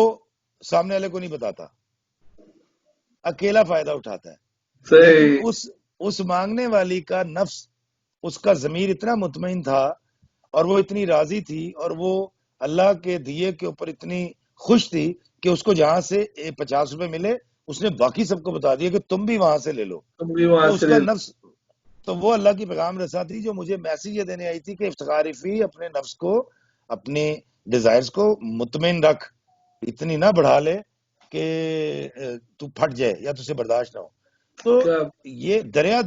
سامنے والے کو نہیں بتاتا, اکیلا فائدہ اٹھاتا ہے. لیکن اس مانگنے والی کا نفس, اس کا ضمیر اتنا مطمئن تھا, اور وہ اتنی راضی تھی, اور وہ اللہ کے دیے کے اوپر اتنی خوش تھی کہ اس کو جہاں سے 50 روپے ملے اس نے باقی سب کو بتا دیا کہ تم بھی وہاں سے لے لو. تم بھی وہاں تو اس سے کا لے نفس، تو وہ اللہ کی پیغام رسا تھی جو مجھے میسج یہ دینے آئی تھی کہ افتخار افی اپنے نفس کو، اپنے ڈیزائرز کو مطمئن رکھ، اتنی نہ بڑھا لے کہ تو پھٹ جائے یا تجھے برداشت نہ ہو. تو یہ دریا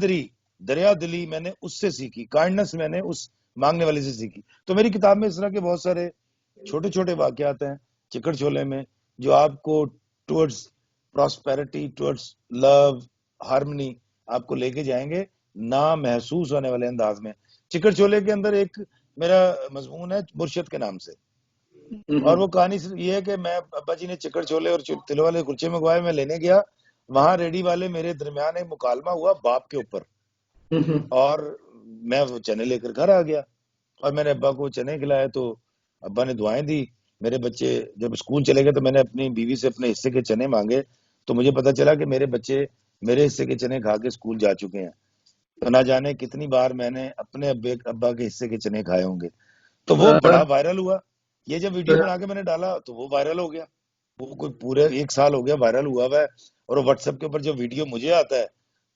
دلی میں نے اس سے سیکھی، کائنڈنس میں نے اس مانگنے والے سے سیکھی. تو میری کتاب میں اس طرح کے بہت سارے چھوٹے چھوٹے واقعات ہیں چکر چھولے میں جو آپ کو ٹورڈز پراسپیرٹی، ٹورڈز لو، ہارمنی آپ کو لے کے جائیں گے نا محسوس ہونے والے انداز میں. چکر چھولے کے اندر ایک میرا مضمون ہے مرشد کے نام سے، اور وہ کہانی یہ ہے کہ میں ابا جی نے چکر چھولے اور تلے والے کلچے منگوائے، میں لینے گیا، وہاں ریڈی والے میرے درمیان ایک مکالمہ ہوا باپ کے اوپر، اور میں وہ چنے لے کر گھر آ گیا اور میں نے ابا کو چنے کھلائے. تو ابا نے دعائیں دی. میرے بچے جب اسکول چلے گئے تو میں نے اپنی بیوی سے اپنے حصے کے چنے مانگے، تو مجھے پتا چلا کہ میرے بچے میرے حصے کے چنے کھا کے اسکول جا چکے ہیں. تو نہ جانے کتنی بار میں نے اپنے ابا کے حصے کے چنے کھائے ہوں گے. تو وہ بڑا وائرل ہوا. یہ جب ویڈیو بنا کے میں نے ڈالا تو وہ وائرل ہو گیا. وہ کوئی پورے 1 سال ہو گیا وائرل ہوا ہے. اور واٹس ایپ کے اوپر جو ویڈیو مجھے آتا ہے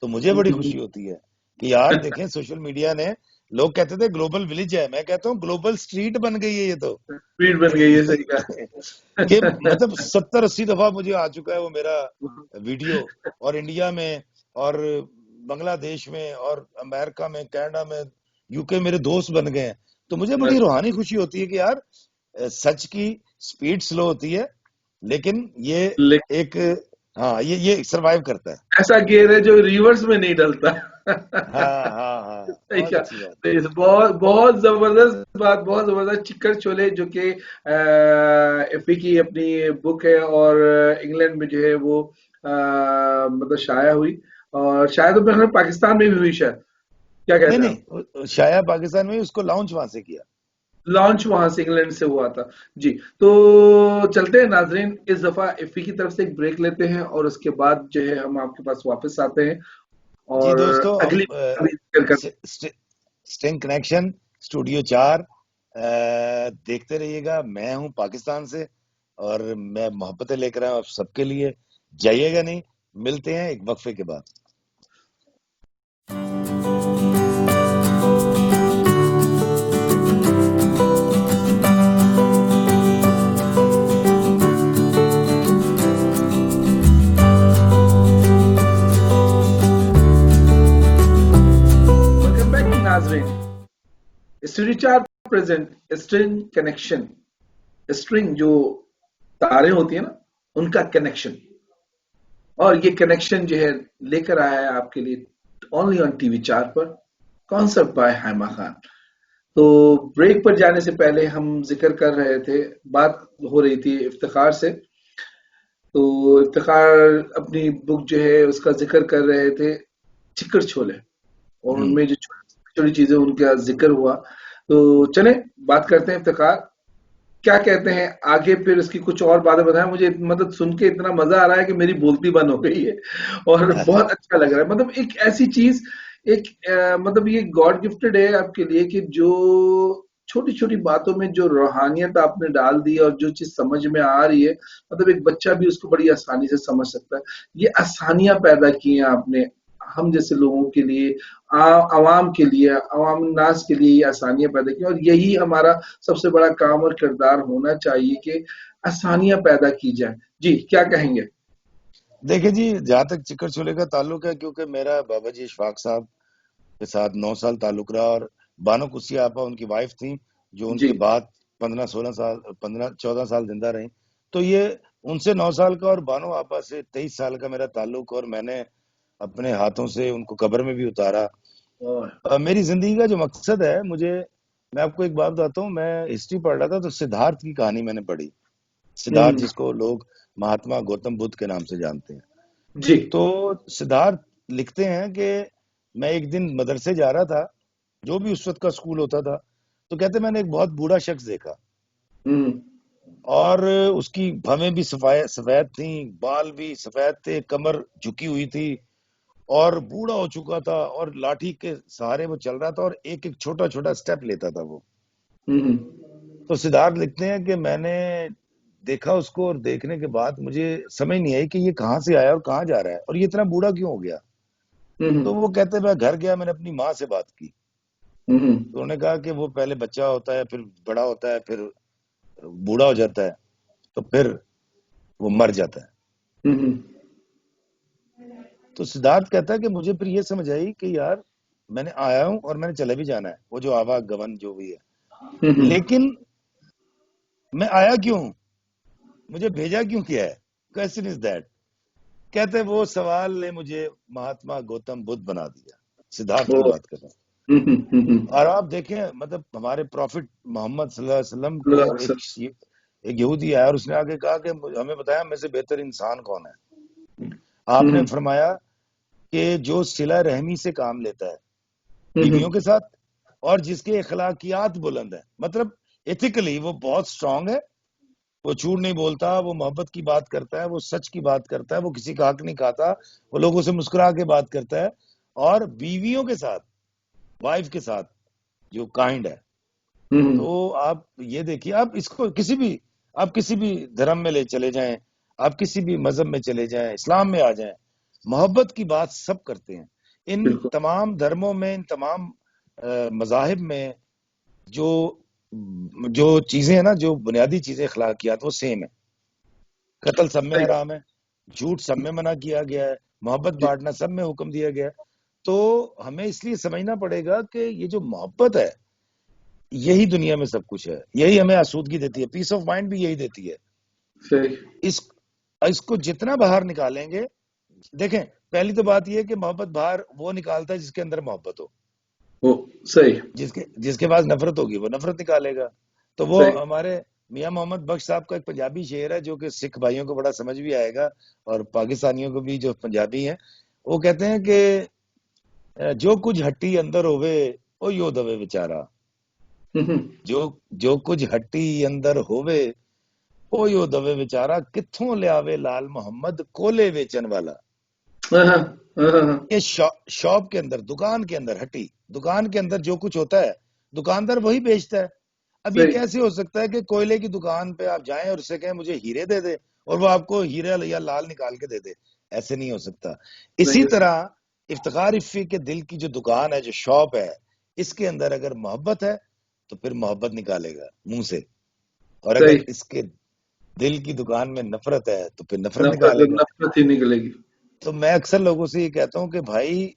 تو مجھے بڑی خوشی ہوتی ہے کہ یار دیکھیں سوشل میڈیا نے، لوگ کہتے تھے گلوبل ولیج ہے، میں کہتا ہوں گلوبل سٹریٹ بن گئی ہے. یہ تو سپیڈ بن گئی ہے. صحیح کہا کہ مطلب 70-80 دفعہ مجھے آ چکا ہے وہ میرا ویڈیو، اور انڈیا میں اور بنگلہ دیش میں اور امریکہ میں، کینیڈا میں، یو کے میرے دوست بن گئے ہیں. تو مجھے بڑی روحانی خوشی ہوتی ہے کہ یار سچ کی سپیڈ سلو ہوتی ہے لیکن یہ ایک ہاں یہ سروائیو کرتا ہے. ایسا گیئر ہے جو ریورس میں نہیں ڈلتا. بہت بہت زبردست بات، بہت زبردست. چکر چھولے جو کہ ایفی کی اپنی بک ہے اور انگلینڈ میں جو ہے وہ مطلب شائع ہوئی، اور شاید پاکستان میں بھی ہوئی شاید. کیا کہتے ہیں؟ نہیں شائع پاکستان میں، اس کو لانچ وہاں سے کیا، لانچ وہاں سے انگلینڈ سے ہوا تھا. جی تو چلتے ہیں ناظرین، اس دفعہ ایفی کی طرف سے ایک بریک لیتے ہیں اور اس کے بعد جو ہے ہم آپ کے پاس واپس آتے ہیں جی اور دوستو اگلی اسٹنگ کنیکشن اسٹوڈیو 4 دیکھتے رہیے گا. میں ہوں پاکستان سے اور میں محبتیں لے کر آیا ہوں آپ سب کے لیے. جائیے گا نہیں. ملتے ہیں ایک وقفے کے بعد. Studio 4 present string connection. String جو تاریں ہوتی ہیں نا ان کا کنیکشن، اور یہ کنیکشن جو ہے لے کر آیا ہے آپ کے لیے اونلی آن ٹی وی 4 پر، کانسرٹ بائی ہائمہ خان. تو بریک پر جانے سے پہلے ہم ذکر کر رہے تھے، بات ہو رہی تھی افتخار سے. تو افتخار اپنی بک جو ہے اس کا ذکر کر رہے تھے چکر چھولے، اور ان میں جو چھوٹی چیزیں ان کا ذکر ہوا. تو چلیں بات کرتے ہیں افتخار کیا کہتے ہیں آگے، پھر اس کی کچھ اور باتیں بتائیں. مجھے مطلب سن کے اتنا مزہ آ رہا ہے کہ میری بولتی بند ہو گئی ہے اور بہت اچھا لگ رہا ہے. مطلب ایک ایسی چیز، ایک مطلب یہ گاڈ گفٹڈ ہے آپ کے لیے کہ جو چھوٹی چھوٹی باتوں میں جو روحانیت آپ نے ڈال دی اور جو چیز سمجھ میں آ رہی ہے، مطلب ایک بچہ بھی اس کو بڑی آسانی سے سمجھ سکتا ہے. یہ آسانیاں پیدا کی ہیں آپ نے ہم جیسے لوگوں کے لیے، عوام کے لیے، عوام الناس کے لیے یہ آسانیاں پیدا کی، اور یہی ہمارا سب سے بڑا کام اور کردار ہونا چاہیے کہ آسانیاں پیدا کی جائیں. جی کیا کہیں گے؟ دیکھیں جی، جہاں تک چکر چھولے کا تعلق ہے، کیونکہ میرا بابا جی اشفاق صاحب کے ساتھ 9 سال تعلق رہا، اور بانو کسی آپا ان کی وائف تھیں جو ان کے بعد 14 سال زندہ رہیں. تو یہ ان سے 9 سال کا اور بانو آپا سے 23 سال کا میرا تعلق، اور میں نے اپنے ہاتھوں سے ان کو قبر میں بھی اتارا. میری زندگی کا جو مقصد ہے، میں آپ کو ایک بات بتاتا ہوں. میں ہسٹری پڑھ رہا تھا تو سدھارتھ کی کہانی میں نے پڑھی. سدھارتھ جس کو لوگ مہاتما گوتم بدھ کے نام سے جانتے ہیں. جی تو سدھارتھ لکھتے ہیں کہ میں ایک دن مدرسے جا رہا تھا، جو بھی اس وقت کا اسکول ہوتا تھا. تو کہتے میں نے ایک بہت بوڑھا شخص دیکھا، اور اس کی بھویں بھی سفید تھیں، بال بھی سفید تھے، کمر جھکی ہوئی تھی، اور بوڑھا ہو چکا تھا، اور لاٹھی کے سہارے وہ چل رہا تھا، اور ایک ایک چھوٹا چھوٹا سٹیپ لیتا تھا وہ. تو سدھارتھ لکھتے ہیں کہ میں نے دیکھا اس کو، اور دیکھنے کے بعد مجھے سمجھ نہیں آئی کہ یہ کہاں سے آیا اور کہاں جا رہا ہے اور یہ اتنا بوڑھا کیوں ہو گیا. تو وہ کہتے میں گھر گیا، میں نے اپنی ماں سے بات کی، تو انہوں نے کہا کہ وہ پہلے بچہ ہوتا ہے، پھر بڑا ہوتا ہے، پھر بوڑھا ہو جاتا ہے، تو پھر وہ مر جاتا ہے. تو سدھارتھ کہتا ہے کہ مجھے پھر یہ سمجھ آئی کہ یار میں نے آیا ہوں اور میں نے چلے بھی جانا ہے، وہ جو آوا گون جو بھی ہے، لیکن میں آیا کیوں، مجھے بھیجا کیوں کیا ہے. Question is that. کہتے وہ سوال نے مجھے مہاتما گوتم بدھ بنا دیا. سدھارتھ کی بات کر رہا ہوں. اور آپ دیکھیں مطلب ہمارے پروفٹ محمد صلی اللہ علیہ وسلم کو ایک یہودی آیا اور اس نے آگے کہا کہ ہمیں بتایا میں سے بہتر انسان کون ہے. آپ نے فرمایا کہ جو صلہ رحمی سے کام لیتا ہے بیویوں کے ساتھ اور جس کے اخلاقیات بلند ہیں، مطلب ایتھیکلی وہ بہت سٹرونگ ہے، وہ جھوٹ نہیں بولتا، وہ محبت کی بات کرتا ہے، وہ سچ کی بات کرتا ہے، وہ کسی کا حق نہیں کھاتا، وہ لوگوں سے مسکرا کے بات کرتا ہے، اور بیویوں کے ساتھ، وائف کے ساتھ جو کائنڈ ہے. تو آپ یہ دیکھیے، آپ اس کو کسی بھی دھرم میں لے چلے جائیں، آپ کسی بھی مذہب میں چلے جائیں، اسلام میں آ جائیں، محبت کی بات سب کرتے ہیں. ان تمام دھرموں میں، ان تمام مذاہب میں جو چیزیں ہیں نا، جو بنیادی چیزیں اخلاقیات، وہ سیم ہے. قتل سب میں حرام ہے، جھوٹ سب میں منع کیا گیا ہے، محبت بانٹنا سب میں حکم دیا گیا ہے. تو ہمیں اس لیے سمجھنا پڑے گا کہ یہ جو محبت ہے یہی دنیا میں سب کچھ ہے، یہی ہمیں آسودگی دیتی ہے، پیس آف مائنڈ بھی یہی دیتی ہے. اس کو جتنا باہر نکالیں گے، دیکھیں پہلی تو بات یہ ہے کہ محبت باہر وہ نکالتا ہے جس کے اندر محبت ہو. صحیح. جس کے پاس نفرت ہوگی وہ نفرت نکالے گا. تو وہ ہمارے میاں محمد بخش صاحب کا ایک پنجابی شعر ہے جو کہ سکھ بھائیوں کو بڑا سمجھ بھی آئے گا اور پاکستانیوں کو بھی جو پنجابی ہیں. وہ کہتے ہیں کہ جو کچھ ہٹی اندر ہوئے او یو دوے بیچارہ، جو کچھ ہٹی اندر ہوئے او یو دوے بیچارہ، کتھوں لیاوے لال محمد کولے ویچن والا. یہ شاپ کے اندر، دکان کے اندر، ہٹی دکان کے اندر جو کچھ ہوتا ہے دکاندار وہی بیچتا ہے. اب یہ کیسے ہو سکتا ہے کہ کوئلے کی دکان پہ آپ جائیں اور اسے کہیں مجھے ہیرے دے دے اور وہ آپ کو ہیرے یا لال نکال کے دے دے؟ ایسے نہیں ہو سکتا. اسی طرح افتخار عفی کے دل کی جو دکان ہے، جو شاپ ہے، اس کے اندر اگر محبت ہے تو پھر محبت نکالے گا منہ سے، اور اگر اس کے دل کی دکان میں نفرت ہے تو پھر نفرت نکالے گا. نفرت ہی نکلے گی. تو میں اکثر لوگوں سے یہ کہتا ہوں کہ بھائی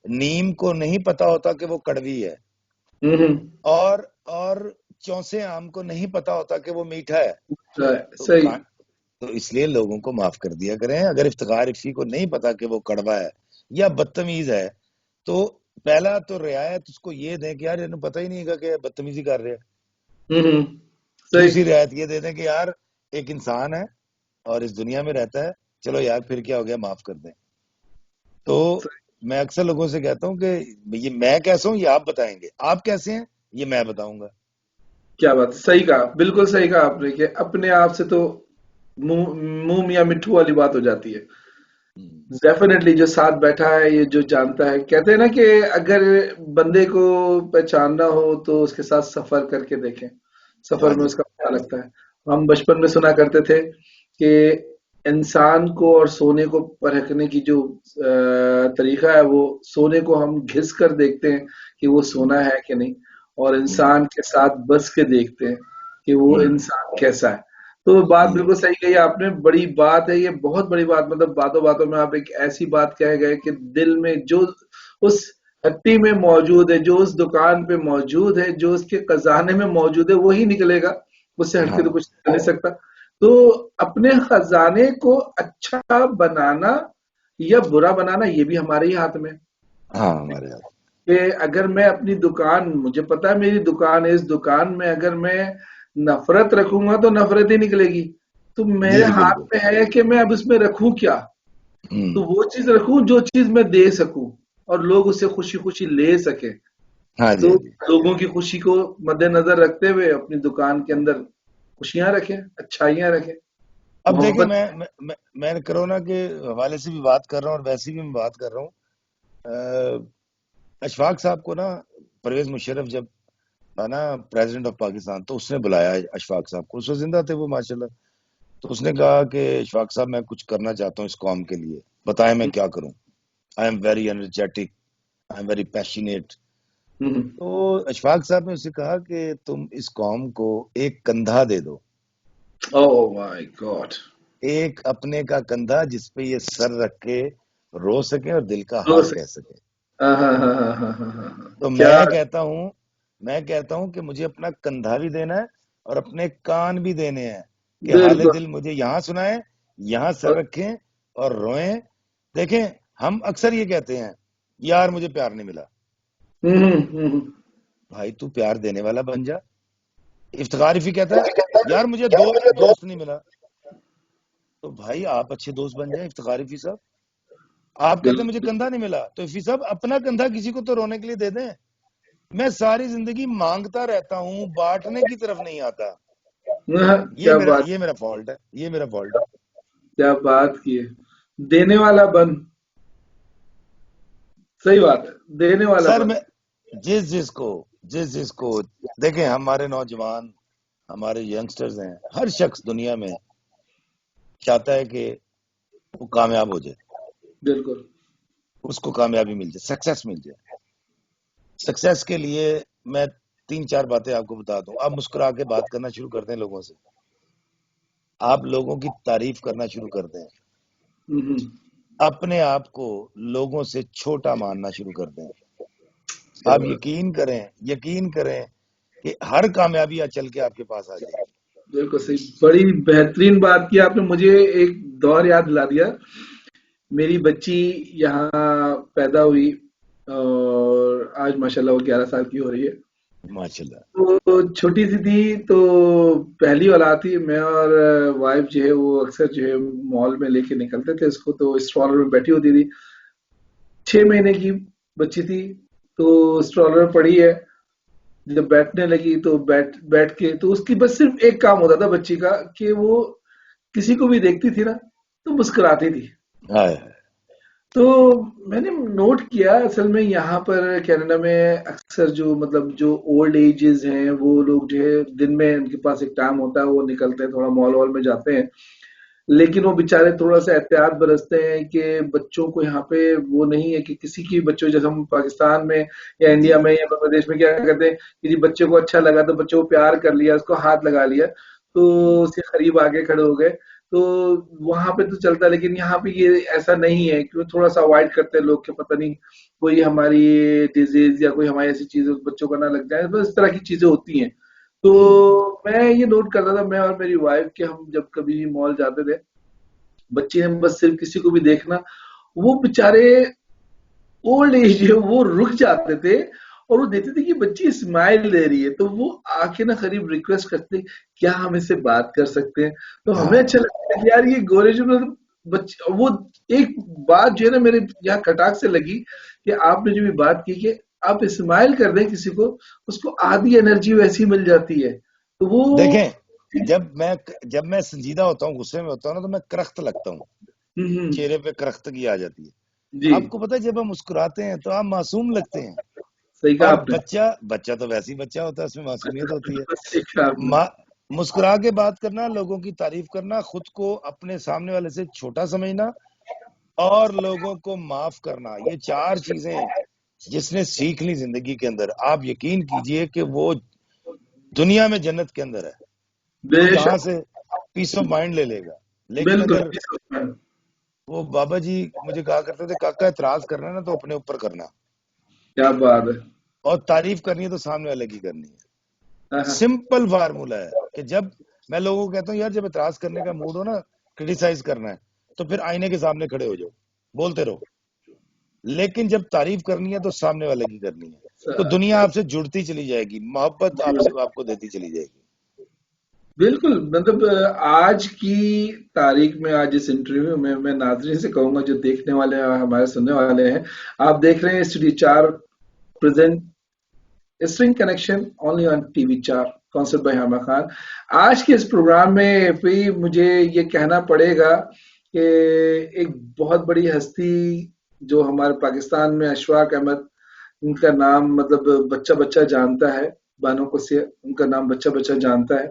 نیم کو نہیں پتا ہوتا کہ وہ کڑوی ہے، اور چونسے آم کو نہیں پتا ہوتا کہ وہ میٹھا ہے. تو اس لیے لوگوں کو معاف کر دیا کریں. اگر افتخار عفی کو نہیں پتا کہ وہ کڑوا ہے یا بدتمیز ہے تو پہلا تو رعایت اس کو یہ دیں کہ یار انہیں پتہ ہی نہیں گا کہ بدتمیزی کر رہے ہیں. دوسری رعایت یہ دے دیں کہ یار ایک انسان ہے اور اس دنیا میں رہتا ہے، چلو یار پھر کیا ہو گیا، معاف کر دیں. تو میں اکثر لوگوں سے کہتا ہوں کہ یہ میں کیسا ہوں یہ آپ بتائیں گے، آپ کیسے ہیں یہ میں بتاؤں گا. کیا بات، صحیح کہا، بالکل صحیح کہا آپ نے کہ اپنے آپ سے تو منہ میاں مٹھو والی بات ہو جاتی ہے. ڈیفینیٹلی جو ساتھ بیٹھا ہے، یہ جو جانتا ہے، کہتے ہیں نا کہ اگر بندے کو پہچاننا ہو تو اس کے ساتھ سفر کر کے دیکھیں، سفر میں اس کا پتہ لگتا ہے. ہم بچپن میں سنا کرتے تھے کہ انسان کو اور سونے کو پرکھنے کی جو طریقہ ہے، وہ سونے کو ہم گھس کر دیکھتے ہیں کہ وہ سونا ہے کہ نہیں، اور انسان کے ساتھ بس کے دیکھتے ہیں کہ وہ انسان کیسا ہے. تو بات بالکل صحیح کہی آپ نے، بڑی بات ہے یہ، بہت بڑی بات. مطلب باتوں باتوں میں آپ ایک ایسی بات کہہ گئے کہ دل میں جو اس ہٹی میں موجود ہے، جو اس دکان پہ موجود ہے، جو اس کے خزانے میں موجود ہے، وہی نکلے گا. اس سے ہٹ کے تو کچھ نہیں سکتا. تو اپنے خزانے کو اچھا بنانا یا برا بنانا یہ بھی ہمارے ہی ہاتھ میں. ہمارے ہاتھ کہ اگر میں اپنی دکان، مجھے پتا ہے میری دکان ہے، اس دکان میں اگر میں نفرت رکھوں گا تو نفرت ہی نکلے گی. تو میرے ہاتھ میں ہے کہ میں اب اس میں رکھوں کیا. تو وہ چیز رکھوں جو چیز میں دے سکوں اور لوگ اسے خوشی خوشی لے سکیں. تو لوگوں کی خوشی کو مد نظر رکھتے ہوئے اپنی دکان کے اندر خوشیاں رکھیں، اچھائیاں رکھیں. اب دیکھیں میں کرونا کے حوالے سے بھی بات کر رہا ہوں اور ویسے بھی میں بات کر رہا ہوں. اشفاق صاحب کو نا پرویز مشرف جب تھا نا پریزیڈنٹ آف پاکستان، تو اس نے بلایا اشفاق صاحب کو، اس وقت زندہ تھے وہ ماشاءاللہ. تو اس نے کہا کہ اشفاق صاحب میں کچھ کرنا چاہتا ہوں اس قوم کے لیے, بتائیں میں کیا کروں. I am very energetic, I am very passionate. تو اشفاق صاحب نے اسے کہا کہ تم اس قوم کو ایک کندھا دے دو, اوہ مائی گاڈ, ایک اپنے کا کندھا جس پہ یہ سر رکھ کے رو سکے اور دل کا حال کہہ سکے. تو میں کہتا ہوں کہ مجھے اپنا کندھا بھی دینا ہے اور اپنے کان بھی دینے ہیں کہ حال دل مجھے یہاں سنائیں, یہاں سر رکھیں اور روئیں. دیکھیں ہم اکثر یہ کہتے ہیں یار مجھے پیار نہیں ملا. بھائی تو پیار دینے والا بن جا. افتخار افی کہتا ہے یار مجھے دوست نہیں ملا. تو بھائی آپ اچھے دوست بن جائیں. افتخار افی صاحب آپ کہتے ہیں مجھے کندھا نہیں ملا, تو افی صاحب اپنا کندھا کسی کو تو رونے کے لیے دے دیں. میں ساری زندگی مانگتا رہتا ہوں, بانٹنے کی طرف نہیں آتا. یہ میرا فالٹ ہے, یہ میرا فالٹ ہے. کیا بات کی ہے, دینے والا بن. صحیح بات ہے, دینے والا سر بن. میں جس کو دیکھیں, ہمارے نوجوان, ہمارے ینگسٹرز ہیں, ہر شخص دنیا میں چاہتا ہے کہ وہ کامیاب ہو جائے. بالکل, اس کو کامیابی مل جائے, سکسیس مل جائے. سکسیس کے لیے میں 3-4 باتیں آپ کو بتا دوں. آپ مسکرا کے بات کرنا شروع کر دیں لوگوں سے, آپ لوگوں کی تعریف کرنا شروع کر دیں, اپنے آپ کو لوگوں سے چھوٹا ماننا شروع کر دیں. آپ یقین کریں کہ ہر کامیابی چل کے آپ کے پاس آ جائے گی. بالکل صحیح, بڑی بہترین بات کی آپ نے. مجھے ایک دور یاد دلا دیا. میری بچی یہاں پیدا ہوئی اور آج ماشاءاللہ وہ 11 سال کی ہو رہی ہے. ماشاءاللہ. تو چھوٹی سی تھی, تو پہلی اولاد تھی. میں اور وائف جو ہے وہ اکثر جو ہے مال میں لے کے نکلتے تھے اس کو, تو اسٹرالر میں بیٹھی ہوتی تھی. 6 مہینے کی بچی تھی, تو اسٹرالر پڑی ہے. جب بیٹھنے لگی تو بیٹھ کے, تو اس کی بس صرف ایک کام ہوتا تھا بچی کا, کہ وہ کسی کو بھی دیکھتی تھی نا تو مسکراتی تھی. تو میں نے نوٹ کیا, اصل میں یہاں پر کینیڈا میں اکثر جو اولڈ ایجز ہیں وہ لوگ جو ہے دن میں ان کے پاس ایک ٹائم ہوتا ہے, وہ نکلتے ہیں تھوڑا مال وال میں جاتے ہیں, لیکن وہ بیچارے تھوڑا سا احتیاط برتتے ہیں کہ بچوں کو یہاں پہ وہ نہیں ہے کہ کسی کی بچوں, جیسے ہم پاکستان میں یا انڈیا میں یا بنگلہ دیش میں کیا کرتے ہیں کہ جی بچے کو اچھا لگا تو بچے کو پیار کر لیا, اس کو ہاتھ لگا لیا, تو اس کے قریب آگے کھڑے ہو گئے. تو وہاں پہ تو چلتا ہے, لیکن یہاں پہ یہ ایسا نہیں ہے, کیونکہ تھوڑا سا اوائڈ کرتے ہیں لوگ کہ پتہ نہیں کوئی ہماری ڈیزیز یا کوئی ہماری ایسی چیز بچوں کو نہ لگ جائے. بس اس طرح کی چیزیں ہوتی ہیں. تو میں یہ نوٹ کرتا تھا, میں اور میری وائف, کہ ہم جب کبھی مال جاتے تھے, بچے نے بس صرف کسی کو بھی دیکھنا, وہ بےچارے اولڈ ایج وہ رک جاتے تھے اور وہ دیکھتے تھے کہ بچی اسمائل دے رہی ہے, تو وہ آ کے نا قریب ریکویسٹ کرتے کیا ہم اس سے بات کر سکتے ہیں. تو ہمیں اچھا لگتا ہے کہ یار یہ گورے جو بچے, وہ ایک بات جو ہے نا میرے یہاں کٹاک سے لگی کہ آپ نے جو بھی بات کی کہ آپ اسمائل کر دیں کسی کو, اس کو آدھی انرجی ویسی مل جاتی ہے. تو وہ دیکھیں, جب میں سنجیدہ ہوتا ہوں, غصے میں ہوتا ہوں نا, تو میں کرخت لگتا ہوں, چہرے پہ کرختگی آ جاتی ہے. آپ کو پتا ہے جب ہم مسکراتے ہیں تو آپ معصوم لگتے ہیں, صحیح کہا اور آپ نے. بچہ تو ویسے ہی بچہ ہوتا ہے, اس میں معصومیت ہوتی ہے. صحیح کہا آپ نے. مسکرا کے بات کرنا, لوگوں کی تعریف کرنا, خود کو اپنے سامنے والے سے چھوٹا سمجھنا اور لوگوں کو معاف کرنا, یہ 4 چیزیں جس نے سیکھ لی زندگی کے اندر, آپ یقین کیجئے کہ وہ دنیا میں جنت کے اندر ہے. وہ یہاں سے پیس آف مائنڈ لے لے گا. لیکن اگر وہ بابا جی مجھے کہا کرتے تھے کاکا اعتراض کرنا ہے نا تو اپنے اوپر کرنا, کیا بات ہے, اور تعریف کرنی ہے تو سامنے والے کی کرنی ہے. سمپل فارمولا ہے کہ جب میں لوگوں کو کہتا ہوں یار جب اعتراض کرنے کا موڈ ہو نا, کرٹیسائز کرنا ہے, تو پھر آئینے کے سامنے کھڑے ہو جاؤ, بولتے رہو. لیکن جب تعریف کرنی ہے تو سامنے والے کی کرنی ہے, تو دنیا آپ سے جڑتی چلی جائے گی, محبت آپ کو دیتی چلی جائے گی. بالکل, مطلب آج کی تاریخ میں, آج اس انٹرویو میں ناظرین سے کہوں گا جو دیکھنے والے ہیں ہمارے سننے والے ہیں, آپ دیکھ رہے ہیں studio 4 present string connection only on TV وی 4 کانسرٹ بائی حامد خان. آج کے اس پروگرام میں بھی مجھے یہ کہنا پڑے گا کہ ایک بہت بڑی ہستی جو ہمارے پاکستان میں, اشفاق احمد, ان کا نام مطلب بچہ بچہ جانتا ہے, بانو کو سے ان کا نام بچہ بچہ جانتا ہے.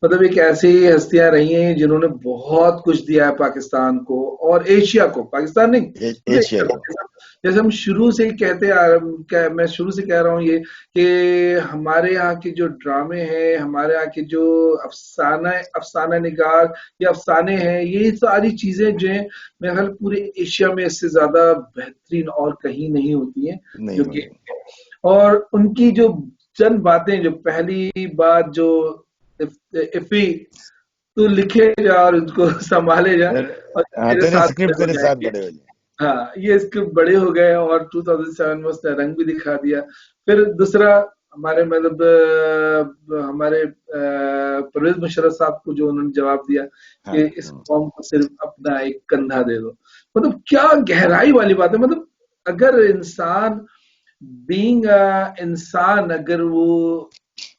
مطلب ایک ایسی ہستیاں رہی ہیں جنہوں نے بہت کچھ دیا ہے پاکستان کو اور ایشیا کو، پاکستان نہیں پورے ایشیا ایشیا کو. کو. جیسے ہم شروع سے ہی کہتے میں شروع سے کہہ رہا ہوں یہ کہ ہمارے یہاں کے جو ڈرامے ہیں، ہمارے یہاں کے جو افسانہ نگار یا افسانے ہیں، یہ ساری چیزیں جو ہیں میرے خیال پورے ایشیا میں اس سے زیادہ بہترین اور کہیں نہیں ہوتی ہیں نہیں جو کہ. ہوتی. اور ان کی جو چند باتیں، جو پہلی بات جو افی تو لکھے جا اور ان کو سنبھالے جا اور ہاں میرے تیرے ساتھ اسکرپٹ ہو تیرے جائیں ساتھ گے. بڑے ہو جائیں. ہاں یہ اس کے بڑے ہو گئے اور 2007 میں اس نے رنگ بھی دکھا دیا. پھر دوسرا ہمارے مطلب ہمارے پرویز مشرف صاحب کو جو انہوں نے جواب دیا کہ اس قوم کو صرف اپنا ایک کندھا دے دو. مطلب کیا گہرائی والی بات ہے. مطلب اگر انسان بینگ انسان اگر وہ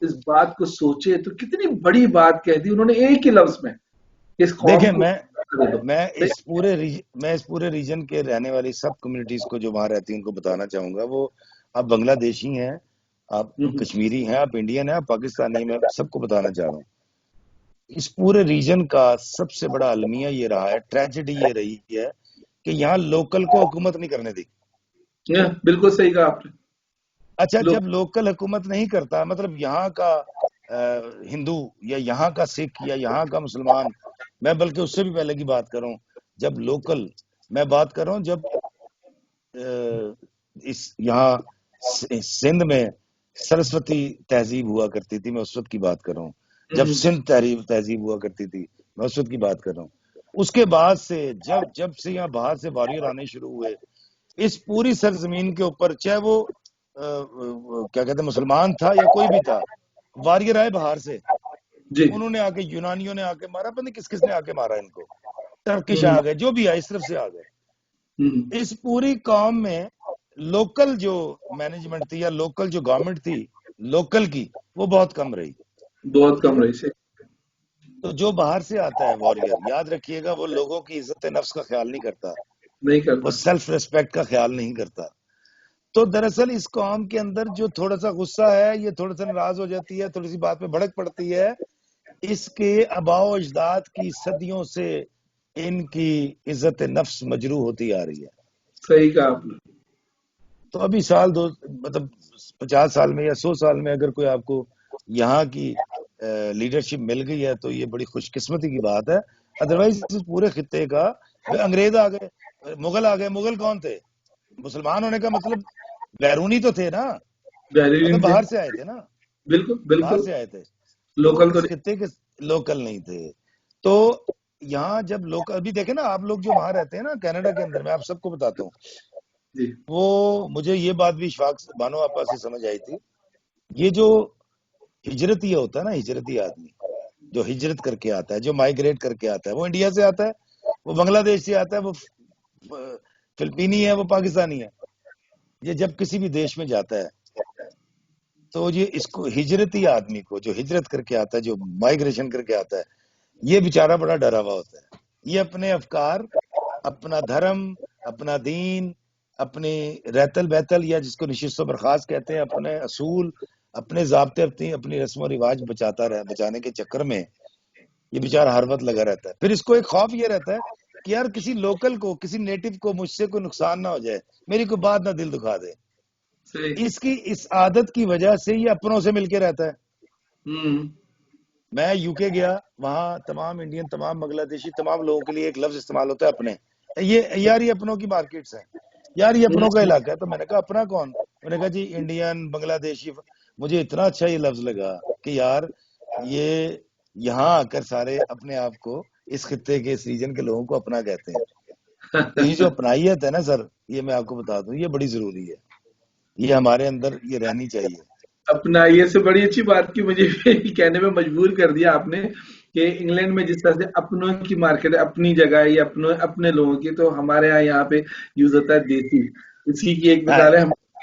اس بات کو سوچے تو کتنی بڑی بات کہہ دی انہوں نے ایک ہی لفظ میں کہ اس قوم دیکھیں کو دے دو. میں اس پورے ریجن کے رہنے والی سب کمیونٹیز کو جو وہاں رہتی ہیں ان کو بتانا چاہوں گا. وہ آپ بنگلہ دیشی ہیں، آپ کشمیری ہیں، آپ انڈین ہیں، آپ پاکستانی ہیں، میں سب کو بتانا چاہ رہا ہوں اس پورے ریجن کا سب سے بڑا المیہ یہ رہا ہے، ٹریجڈی یہ رہی ہے کہ یہاں لوکل کو حکومت نہیں کرنے دی. بالکل صحیح کہا آپ نے. اچھا جب لوکل حکومت نہیں کرتا، مطلب یہاں کا ہندو یا یہاں کا سکھ یا یہاں کا مسلمان، میں بلکہ اس سے بھی پہلے کی بات کروں، جب لوکل میں بات کر رہا ہوں، جب یہاں سندھ میں سرسوتی تہذیب ہوا کرتی تھی، میں اس وقت کی بات کر رہا ہوں. جب سندھ تہذیب ہوا کرتی تھی، میں اس وقت کی بات کر رہا ہوں. اس کے بعد سے جب سے یہاں باہر سے واریر آنے شروع ہوئے اس پوری سرزمین کے اوپر، چاہے وہ کیا کہتے ہیں مسلمان تھا یا کوئی بھی تھا، واریر آئے باہر سے. انہوں نے آ کے، یونانیوں نے آ کے مارا، پتہ نہیں کس نے آ کے مارا ان کو، ٹرکش آ گئے، جو بھی آئے اس طرف سے آ گئے. اس پوری قوم میں لوکل جو مینجمنٹ تھی یا لوکل جو گورنمنٹ تھی لوکل کی، وہ بہت کم رہی. بہت کم رہی سے. تو جو باہر سے آتا ہے واریر، یاد رکھیے گا وہ لوگوں کی عزت نفس کا خیال نہیں کرتا، وہ سیلف ریسپیکٹ کا خیال نہیں کرتا. تو دراصل اس قوم کے اندر جو تھوڑا سا غصہ ہے، یہ تھوڑا سا ناراض ہو جاتی ہے، تھوڑی سی بات پہ بھڑک پڑتی ہے، اس کے آباء و اجداد کی صدیوں سے ان کی عزت نفس مجروح ہوتی آ رہی ہے. صحیح کہا آپ نے. تو ابھی مطلب 50 سال میں یا 100 سال میں اگر کوئی آپ کو یہاں کی لیڈرشپ مل گئی ہے تو یہ بڑی خوش قسمتی کی بات ہے. ادروائز اس پورے خطے کا انگریز آ گئے، مغل آ گئے. مغل کون تھے؟ مسلمان ہونے کا مطلب بیرونی تو تھے نا، مطلب باہر سے آئے تھے نا، بالکل باہر سے آئے تھے. تو لوکل تو اس خطے کے لوکل نہیں تھے. تو یہاں جب لوکل، ابھی دیکھیں نا آپ لوگ جو وہاں رہتے ہیں نا کینیڈا کے اندر، میں آپ سب کو بتاتا ہوں، وہ مجھے یہ بات بھی اشفاق بانو آپا سے سمجھ آئی تھی، یہ جو ہجرتی ہوتا ہے نا، ہجرتی آدمی جو ہجرت کر کے آتا ہے، جو مائگریٹ کر کے آتا ہے، وہ انڈیا سے آتا ہے، وہ بنگلہ دیش سے آتا ہے، وہ فلپینی ہے، وہ پاکستانی ہے. یہ جب کسی بھی دیش میں جاتا ہے تو یہ اس کو ہجرتی آدمی کو جو ہجرت کر کے آتا ہے، جو مائگریشن کر کے آتا ہے، یہ بیچارہ بڑا ڈرا ہوا ہوتا ہے. یہ اپنے افکار، اپنا دھرم، اپنا دین، اپنی ریتل بیتل یا جس کو نشست و برخاست کہتے ہیں، اپنے اصول، اپنے ضابطے، اپنی رسم و رواج بچانے کے چکر میں یہ بیچارہ ہر وقت لگا رہتا ہے. پھر اس کو ایک خوف یہ رہتا ہے کہ یار کسی لوکل کو، کسی نیٹو کو مجھ سے کوئی نقصان نہ ہو جائے، میری کوئی بات نہ دل دکھا دے. اس عادت کی وجہ سے یہ اپنوں سے مل کے رہتا ہے. میں یو کے گیا، وہاں تمام انڈین، تمام بنگلہ دیشی، تمام لوگوں کے لیے ایک لفظ استعمال ہوتا ہے اپنے. یار یہ اپنوں کی مارکیٹس ہیں، یار یہ اپنوں کا علاقہ ہے. تو میں نے کہا اپنا کون؟ میں نے کہا جی انڈین، بنگلہ دیشی. مجھے اتنا اچھا یہ لفظ لگا کہ یار یہ یہاں آ کر سارے اپنے آپ کو اس خطے کے، اس ریجن کے لوگوں کو اپنا کہتے ہیں. تو یہ جو اپنائیت ہے نا سر، یہ میں آپ کو بتا دوں یہ بڑی ضروری ہے، یہ ہمارے اندر یہ رہنی چاہیے. اپنائیت سے بڑی اچھی بات کی مجھے کہنے میں مجبور کر دیا آپ نے کہ انگلینڈ میں جس طرح سے اپنوں کی مارکیٹ، اپنی جگہ ہے یا اپنے لوگوں کی، تو ہمارے یہاں پہ یوز ہوتا ہے دیسی. اسی کی ایک مثال ہے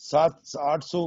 700-800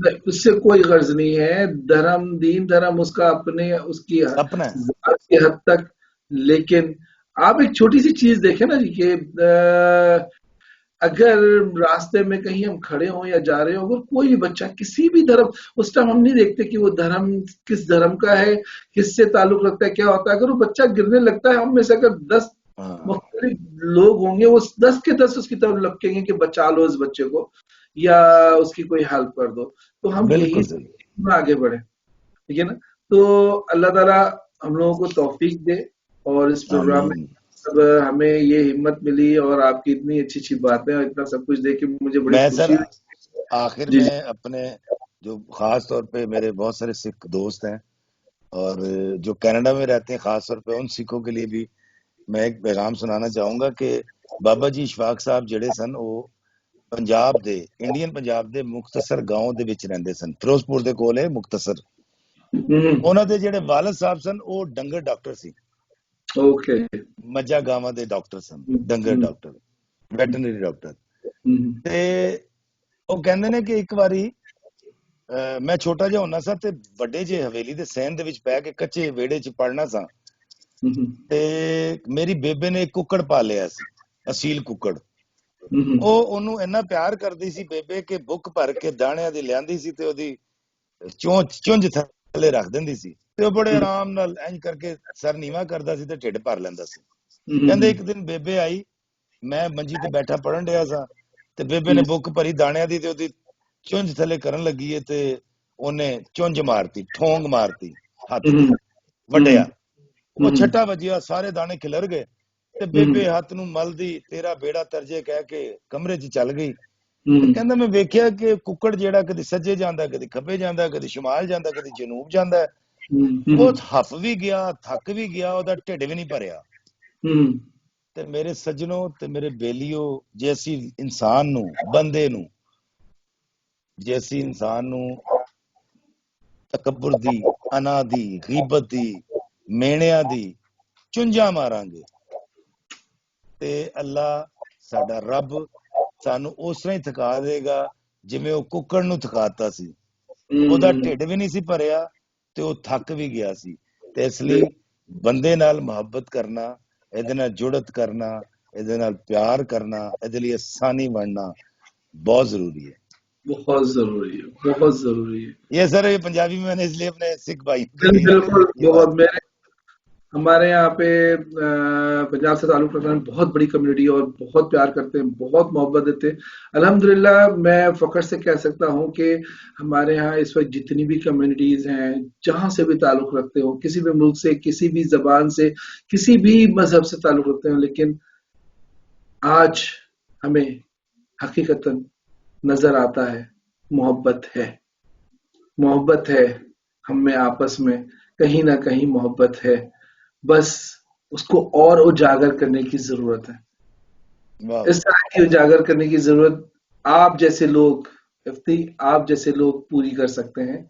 اس سے کوئی غرض نہیں ہے. دھرم دین دھرم اس کا اپنے اس کی اپنا ہے. ذات کی حد تک. لیکن آپ ایک چھوٹی سی چیز دیکھیں نا جی کہ اگر راستے میں کہیں ہم کھڑے ہوں یا جا رہے ہوں, اگر کوئی بھی بچہ کسی بھی دھرم, اس ٹائم ہم نہیں دیکھتے کہ وہ دھرم کس دھرم کا ہے, کس سے تعلق رکھتا ہے, کیا ہوتا ہے. اگر وہ بچہ گرنے لگتا ہے, ہم میں سے اگر 10 مختلف لوگ ہوں گے, وہ 10 کے 10 اس کی طرف لپکیں گے کہ بچا لو اس بچے کو یا اس کی کوئی ہیلپ کر دو. تو ہم یہی بالکل صحیح. آگے بڑھیں, ٹھیک ہے نا. تو اللہ تعالیٰ ہم لوگوں کو توفیق دے, اور اس پروگرام میں آمین. اب ہمیں یہ ہمت ملی اور آپ کی اتنی اچھی اچھی باتیں اور اتنا سب کچھ دیکھ کے مجھے بڑی میں سر خوشی ہوئی. آخر جی جی. میں اپنے جو خاص طور پہ میرے بہت سارے سکھ دوست ہیں اور جو کینیڈا میں رہتے ہیں, خاص طور پہ ان سکھوں کے لیے بھی میں ایک پیغام سنانا چاہوں گا کہ بابا جی اشفاق صاحب جڑے سن وہ پنجاب دے انڈین پنجاب دے مختصر گاؤں دے وچ رہندے سن. فیروزپور دے کول ہے مختصر. انہاں دے جڑے والد صاحب سن وہ ڈنگر ڈاکٹر سی, اوکے. مجھا گاواں دے ڈاکٹر سن, ڈنگر ڈاکٹر, ویٹرنری ڈاکٹر. تے وہ کہندے نے کہ ایک واری میں چھوٹا جہا ہونا سا تے وڈے جے حویلی دے سین دے وچ پے کے کچے ویڑے چ پڑھنا سا, تے میری بیبے نے ایک ککڑ پالیا سی, اصیل ککڑ. او اونوں اتنا پیار کردی سی بیبے کہ بک بھر کے دانیاں دی لیاندی سی تے اودی چونج تھلے رکھ دیندی سی, تے او بڑے آرام نال انج کر کے سر نیواں کردا سی تے ٹھڈ بھر لیندا سی. کہندے ایک دن بیبے آئی, میں منجی تے بیٹھا پڑھن ڈیا سا, تے بیبے نے بک بھری دانیاں دی تے اودی چونج تھلے کرن لگی ہے تے اونے چونج مارتی, ٹھونگ مارتی ہاتھ دی, وڈیا. وہ چھٹا وجیا, سارے دانے کھلر گئے تے بیبے ہاتھ نو مل دی, تیرا بیڑا ترجے کہہ کے کمرے چ چل گئی. تے کہندا میں ویکھیا کہ ککڑ جیڑا کدی سجے جاندا, کدی کھبے جاندا, کدی شمال جاندا, کدی جنوب جاندا. وہ ہف بھی گیا, تھک بھی گیا, او دا ٹھڈ بھی نہیں بھریا. تے میرے سجنوں تے میرے بیلیو, جیسی انسان نو, بندے نو, جیسی انسان نو تکبر دی, انا دی, غیبت دی, میڑیاں دی چنجاں ماراں گے تے اللہ ساڈا رب سانو اس طرح ہی تھکا دے گا جویں او ککڑ نو تھکاتا سی. او دا ٹھڈ بھی نہیں سی بھریا تے او تھک بھی گیا سی. تے اس لیے بندے نال محبت کرنا, ایدے نال جڑت کرنا, ایدے نال پیار کرنا, ایدے لیے آسانی بننا بہت ضروری ہے. بہت ضروری ہے, بہت ضروری ہے. یہ سر یہ پنجابی میں نے اس لیے اپنے سکھ بھائی کے لیے بالکل. یہ بہت بات. میرے ہمارے یہاں پہ پنجاب سے تعلق رکھنے میں بہت بڑی کمیونٹی اور بہت پیار کرتے ہیں, بہت محبت دیتے ہیں. الحمدللہ میں فخر سے کہہ سکتا ہوں کہ ہمارے یہاں اس وقت جتنی بھی کمیونٹیز ہیں, جہاں سے بھی تعلق رکھتے ہوں, کسی بھی ملک سے, کسی بھی زبان سے, کسی بھی مذہب سے تعلق رکھتے ہوں, لیکن آج ہمیں حقیقتاً نظر آتا ہے محبت ہے, محبت ہے ہم میں آپس میں, کہیں نہ کہیں محبت ہے. بس اس کو اور اجاگر کرنے کی ضرورت ہے. اس طرح کی اجاگر کرنے کی ضرورت آپ جیسے لوگ, آپ جیسے لوگ پوری کر سکتے ہیں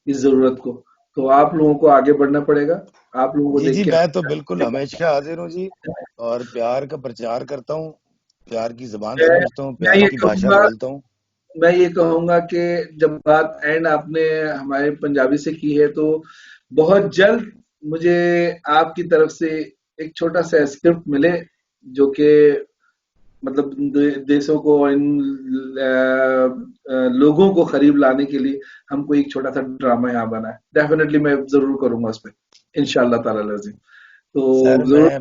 اس ضرورت کو. تو آپ لوگوں کو آگے بڑھنا پڑے گا. آپ لوگوں کو جی دیکھ جی, کے میں تو بالکل ہمیشہ حاضر ہوں جی, اور پیار کا پرچار کرتا ہوں, پیار کی زبان سمجھتا ہوں, میں پیار یہ کی کہوں بھاشا گا بولتا ہوں. میں یہ کہوں گا کہ جب بات اینڈ آپ نے ہمارے پنجابی سے کی ہے, تو بہت جلد مجھے آپ کی طرف سے ایک چھوٹا سا اسکرپٹ ملے جو کہ مطلب دیسوں کو, ان لوگوں کو قریب لانے کے لیے ہم کو ایک چھوٹا سا ڈرامہ یہاں بنا ہے. ڈیفینیٹلی میں ضرور کروں گا اس پہ انشاءاللہ تعالی العظیم. تو سر ضرور میں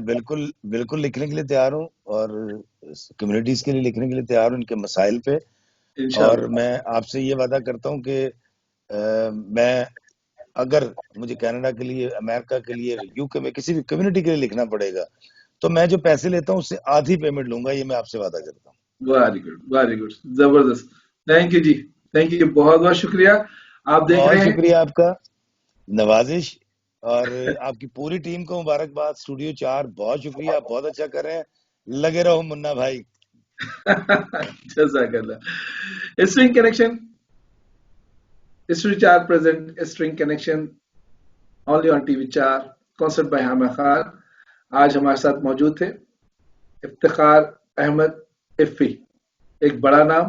بالکل لکھنے کے لیے تیار ہوں, اور کمیونٹیز کے لیے لکھنے کے لیے تیار ہوں, ان کے مسائل پہ. اور انشاءاللہ. میں آپ سے یہ وعدہ کرتا ہوں کہ میں اگر مجھے کینیڈا کے لیے, امریکہ کے لیے, یو کے میں کسی بھی کمیونٹی کے لیے لکھنا پڑے گا, تو میں جو پیسے لیتا ہوں اس سے آدھی پیمنٹ لوں گا. یہ میں آپ سے وعدہ کرتا ہوں. ویری گڈ, ویری گڈ, زبردست. Thank you ji, thank you, بہت بہت شکریہ. آپ دیکھ بہت رہے ہیں شکریہ آپ کا, نوازش, اور آپ کی پوری ٹیم کو مبارکباد. اسٹوڈیو 4 بہت شکریہ, بہت اچھا کر رہے ہیں. لگے رہو منا بھائی. جزاک اللہ. String connection, studio 4 present string connection only on TV وی 4, کانسرٹ بائی حامد خان. آج ہمارے ساتھ موجود تھے افتخار احمد افی, ایک بڑا نام,